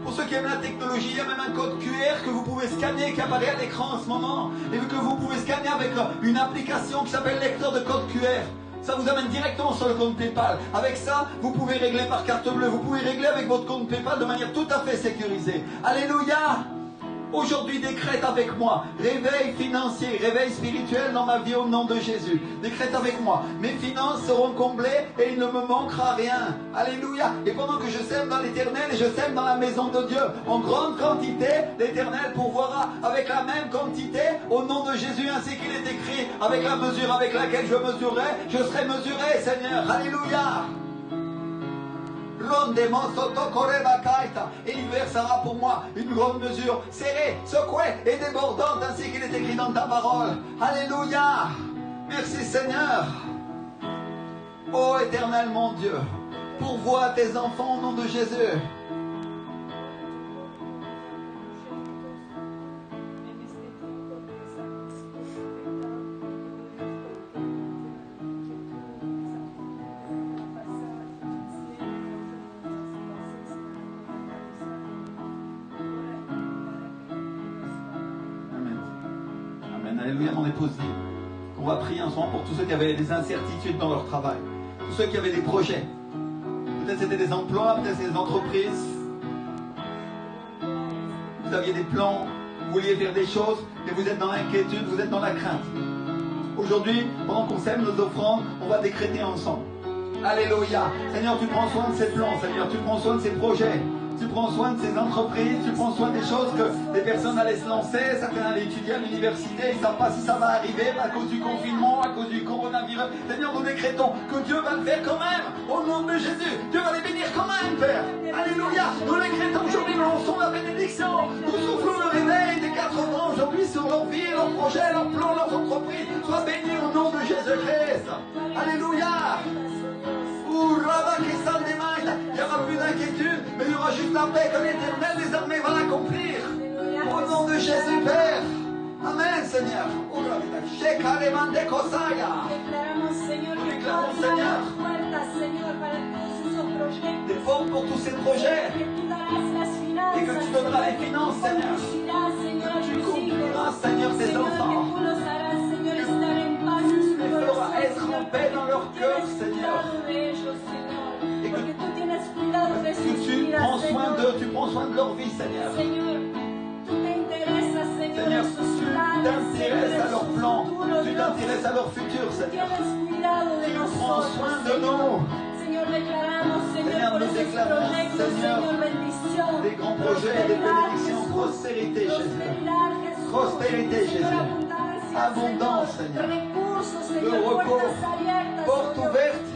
Pour ceux qui aiment la technologie, il y a même un code QR que vous pouvez scanner, qui apparaît à l'écran en ce moment, et que vous pouvez scanner avec une application qui s'appelle lecteur de code QR. Ça vous amène directement sur le compte PayPal. Avec ça, vous pouvez régler par carte bleue. Vous pouvez régler avec votre compte PayPal de manière tout à fait sécurisée. Alléluia. Aujourd'hui, décrète avec moi réveil financier, réveil spirituel dans ma vie au nom de Jésus. Décrète avec moi. Mes finances seront comblées et il ne me manquera rien. Alléluia. Et pendant que je sème dans l'éternel et je sème dans la maison de Dieu en grande quantité, l'éternel pourvoira avec la même quantité au nom de Jésus, ainsi qu'il est écrit, avec la mesure avec laquelle je mesurerai, je serai mesuré, Seigneur. Alléluia. Et il versera pour moi une grande mesure, serrée, secouée et débordante, ainsi qu'il est écrit dans ta parole. Alléluia. Merci Seigneur. Ô éternel mon Dieu, pourvois tes enfants au nom de Jésus. Alléluia, mon épouse dit qu'on va prier en ce moment pour tous ceux qui avaient des incertitudes dans leur travail, tous ceux qui avaient des projets. Peut-être c'était des emplois, peut-être c'était des entreprises. Vous aviez des plans, vous vouliez faire des choses, mais vous êtes dans l'inquiétude, vous êtes dans la crainte. Aujourd'hui, pendant qu'on sème nos offrandes, on va décréter ensemble. Alléluia. Seigneur, tu prends soin de ces plans, Seigneur, tu prends soin de ces projets. Tu prends soin de ces entreprises, tu prends soin des choses que des personnes allaient se lancer, certains allaient étudier à l'université, ils ne savent pas si ça va arriver à cause du confinement, à cause du coronavirus. Seigneur, nous décrétons que Dieu va le faire quand même, au nom de Jésus. Dieu va les bénir quand même, Père. Alléluia. Nous décrétons aujourd'hui, nous lançons la bénédiction. Nous soufflons le réveil des 4 ans aujourd'hui sur leur vie, leurs projets, leurs plans, leurs entreprises. Sois bénis au nom de Jésus-Christ. Alléluia. Il n'y aura plus d'inquiétude, mais il y aura juste la paix que l'Éternel des armées va l'accomplir. Au nom de Jésus, Père. Amen, Seigneur. Déclarons, Seigneur, des portes pour tous ces projets. Et que tu donneras les finances, Seigneur. Que tu combliras, Seigneur, tes enfants. Tu les feras être en paix dans leur cœur, Seigneur. Et que tu prends soin d'eux, tu prends soin de leur vie, Seigneur. Seigneur, tu t'intéresses à leur plan, tu t'intéresses à leur futur, Seigneur. Tu prends soin de nous. Seigneur, nous déclarons, Seigneur, des grands projets, des bénédictions, prospérité, Jésus. Prospérité, Jésus. Abondance, Seigneur. Le repos, porte ouverte.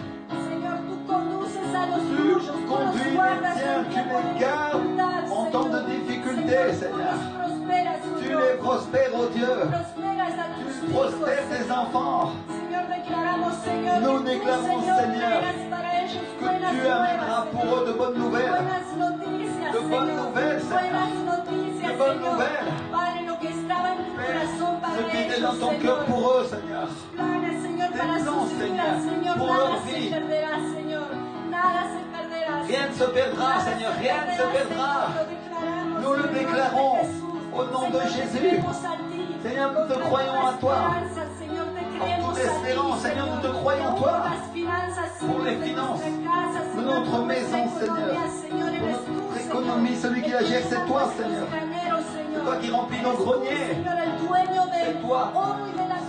Tu conduis les tiens, tu les gardes en temps de difficulté, Seigneur. Tu les prospères, oh Dieu. Tu prospères tes enfants. Nous déclarons, Seigneur, que tu amèneras pour eux de bonnes nouvelles. De bonnes nouvelles, Seigneur. De bonnes nouvelles. Ce qui était dans ton cœur pour eux, Seigneur. Tes plans, Seigneur, pour leur vie. Rien ne se perdra, Seigneur, rien ne se perdra. Nous le déclarons au nom de Jésus. Seigneur, nous te croyons à toi. En toute espérance, Seigneur, nous te croyons à toi. Pour les finances de notre maison, Seigneur. Pour notre économie, celui qui la gère, c'est toi, Seigneur. C'est toi qui remplis nos greniers. C'est toi,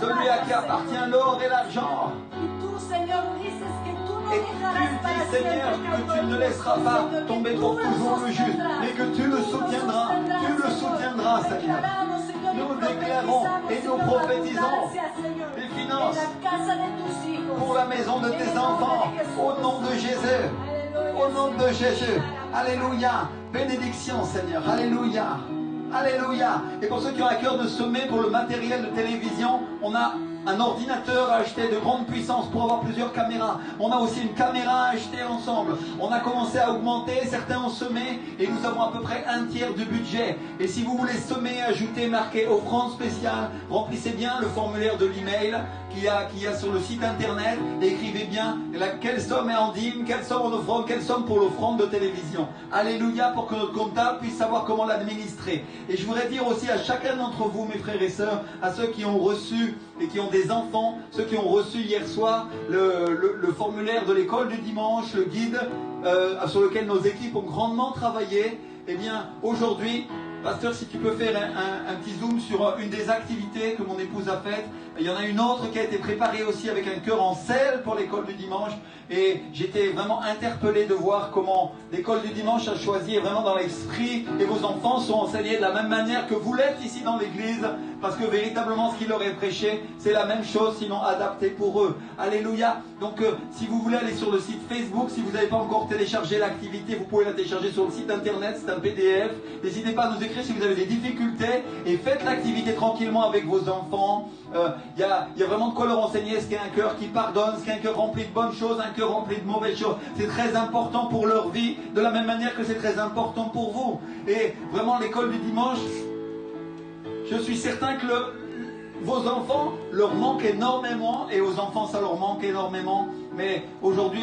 celui à qui appartient l'or et l'argent. Et tu dis, Seigneur, que tu ne laisseras pas tomber pour toujours le juste, mais que tu le soutiendras. Tu le soutiendras, Seigneur. Nous déclarons et nous prophétisons les finances pour la maison de tes enfants. Au nom de Jésus. Au nom de Jésus. Alléluia. Bénédiction, Seigneur. Alléluia. Alléluia. Et pour ceux qui ont à cœur de semer pour le matériel de télévision, on a un ordinateur à acheter de grande puissance pour avoir plusieurs caméras. On a aussi une caméra à acheter ensemble. On a commencé à augmenter, certains ont semé et nous avons à peu près un tiers du budget. Et si vous voulez semer, ajouter, marquer offrande spéciale, remplissez bien le formulaire de l'email qu'il y a sur le site internet et écrivez bien quelle somme est en dîme, quelle somme en offrande, quelle somme pour l'offrande de télévision. Alléluia, pour que notre comptable puisse savoir comment l'administrer. Et je voudrais dire aussi à chacun d'entre vous, mes frères et sœurs, à ceux qui ont reçu et qui ont des enfants, ceux qui ont reçu hier soir le formulaire de l'école du dimanche, le guide sur lequel nos équipes ont grandement travaillé, eh bien aujourd'hui, pasteur, si tu peux faire un petit zoom sur une des activités que mon épouse a faites. Il y en a une autre qui a été préparée aussi avec un cœur en sel pour l'école du dimanche. Et j'étais vraiment interpellé de voir comment l'école du dimanche a choisi vraiment dans l'esprit. Et vos enfants sont enseignés de la même manière que vous l'êtes ici dans l'église. Parce que véritablement ce qu'il leur est prêché, c'est la même chose, sinon adapté pour eux. Alléluia. Donc si vous voulez aller sur le site Facebook, si vous n'avez pas encore téléchargé l'activité, vous pouvez la télécharger sur le site internet, c'est un PDF. N'hésitez pas à nous écrire si vous avez des difficultés et faites l'activité tranquillement avec vos enfants. Il y a vraiment de quoi leur enseigner ce qu'est un cœur qui pardonne, ce qu'est un cœur rempli de bonnes choses, un cœur rempli de mauvaises choses. C'est très important pour leur vie, de la même manière que c'est très important pour vous. Et vraiment l'école du dimanche, je suis certain que vos enfants leur manquent énormément, et aux enfants ça leur manque énormément. Mais aujourd'hui,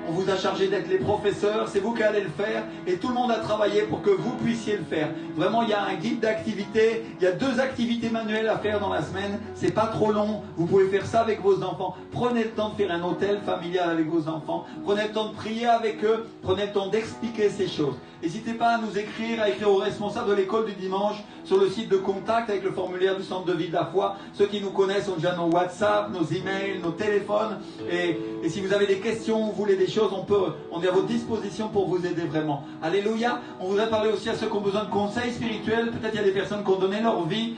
on vous a chargé d'être les professeurs, c'est vous qui allez le faire, et tout le monde a travaillé pour que vous puissiez le faire. Vraiment, il y a un guide d'activités, il y a 2 activités manuelles à faire dans la semaine, c'est pas trop long, vous pouvez faire ça avec vos enfants. Prenez le temps de faire un hôtel familial avec vos enfants, prenez le temps de prier avec eux, prenez le temps d'expliquer ces choses. N'hésitez pas à nous écrire, à écrire aux responsables de l'école du dimanche sur le site de contact avec le formulaire du centre de vie de la foi. Ceux qui nous connaissent ont déjà nos WhatsApp, nos emails, nos téléphones. Et si vous avez des questions, vous voulez des choses, on est à votre disposition pour vous aider vraiment. Alléluia. On voudrait parler aussi à ceux qui ont besoin de conseils spirituels. Peut-être il y a des personnes qui ont donné leur vie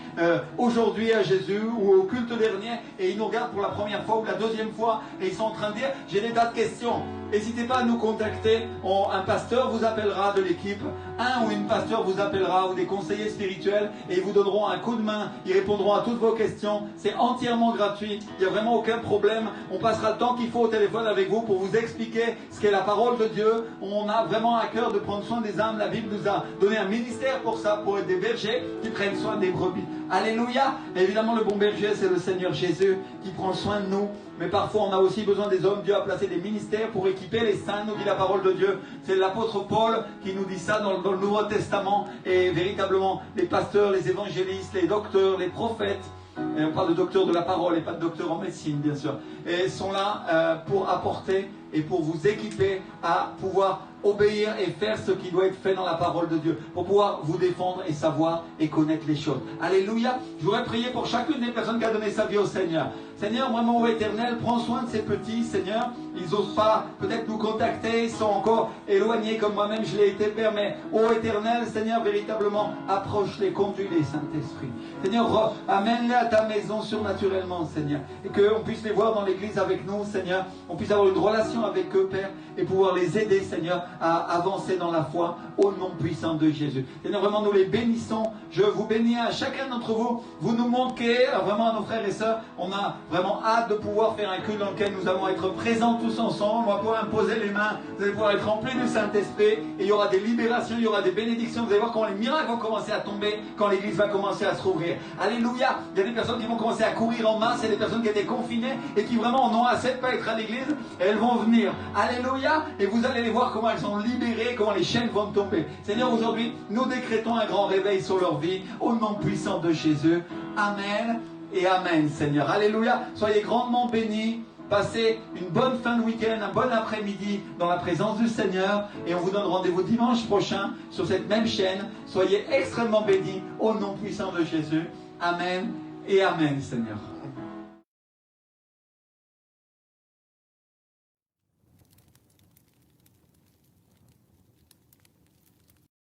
aujourd'hui à Jésus ou au culte dernier et ils nous regardent pour la première fois ou la deuxième fois et ils sont en train de dire j'ai des tas de questions. N'hésitez pas à nous contacter. Un pasteur vous appellera de l'équipe. Un ou une pasteur vous appellera ou des conseillers spirituels et ils vous donneront un coup de main. Ils répondront à toutes vos questions. C'est entièrement gratuit. Il n'y a vraiment aucun problème. On passera le temps qu'il faut au téléphone avec vous pour vous expliquer ce qu'est la parole de Dieu. On a vraiment à cœur de prendre soin des âmes. La Bible nous a donné un ministère pour ça, pour être des bergers qui prennent soin des brebis. Alléluia. Évidemment, le bon berger, c'est le Seigneur Jésus qui prend soin de nous. Mais parfois, on a aussi besoin des hommes. Dieu a placé des ministères pour équiper les saints, nous dit la parole de Dieu. C'est l'apôtre Paul qui nous dit ça dans le Nouveau Testament. Et véritablement, les pasteurs, les évangélistes, les docteurs, les prophètes, et on parle de docteurs de la parole et pas de docteurs en médecine, bien sûr. Et sont là pour apporter et pour vous équiper à pouvoir obéir et faire ce qui doit être fait dans la parole de Dieu, pour pouvoir vous défendre et savoir et connaître les choses. Alléluia. Je voudrais prier pour chacune des personnes qui a donné sa vie au Seigneur. Seigneur, vraiment, ô Éternel, prends soin de ces petits, Seigneur. Ils n'osent pas peut-être nous contacter, ils sont encore éloignés comme moi-même je l'ai été, Père, mais ô Éternel, Seigneur, véritablement, approche-les, conduis-les, Saint-Esprit. Seigneur, amène-les à ta maison surnaturellement, Seigneur, et qu'on puisse les voir dans l'église avec nous, Seigneur, on puisse avoir une relation avec eux, Père, et pouvoir les aider, Seigneur, à avancer dans la foi, au nom puissant de Jésus. Seigneur, vraiment, nous les bénissons. Je vous bénis à chacun d'entre vous. Vous nous manquez, vraiment, à nos frères et sœurs. On a vraiment hâte de pouvoir faire un culte dans lequel nous allons être présents tous ensemble. On va pouvoir imposer les mains. Vous allez pouvoir être remplis du Saint-Esprit. Et il y aura des libérations, il y aura des bénédictions. Vous allez voir comment les miracles vont commencer à tomber quand l'église va commencer à se rouvrir. Alléluia. Il y a des personnes qui vont commencer à courir en masse. Il y a des personnes qui étaient confinées et qui vraiment en ont assez de pas être à l'église. Et elles vont venir. Alléluia. Et vous allez les voir comment elles sont libérées, comment les chaînes vont tomber. Seigneur, aujourd'hui, nous décrétons un grand réveil sur leur vie. Au nom puissant de Jésus. Amen et Amen, Seigneur. Alléluia. Soyez grandement bénis. Passez une bonne fin de week-end, un bon après-midi dans la présence du Seigneur. Et on vous donne rendez-vous dimanche prochain sur cette même chaîne. Soyez extrêmement bénis au nom puissant de Jésus. Amen et Amen, Seigneur.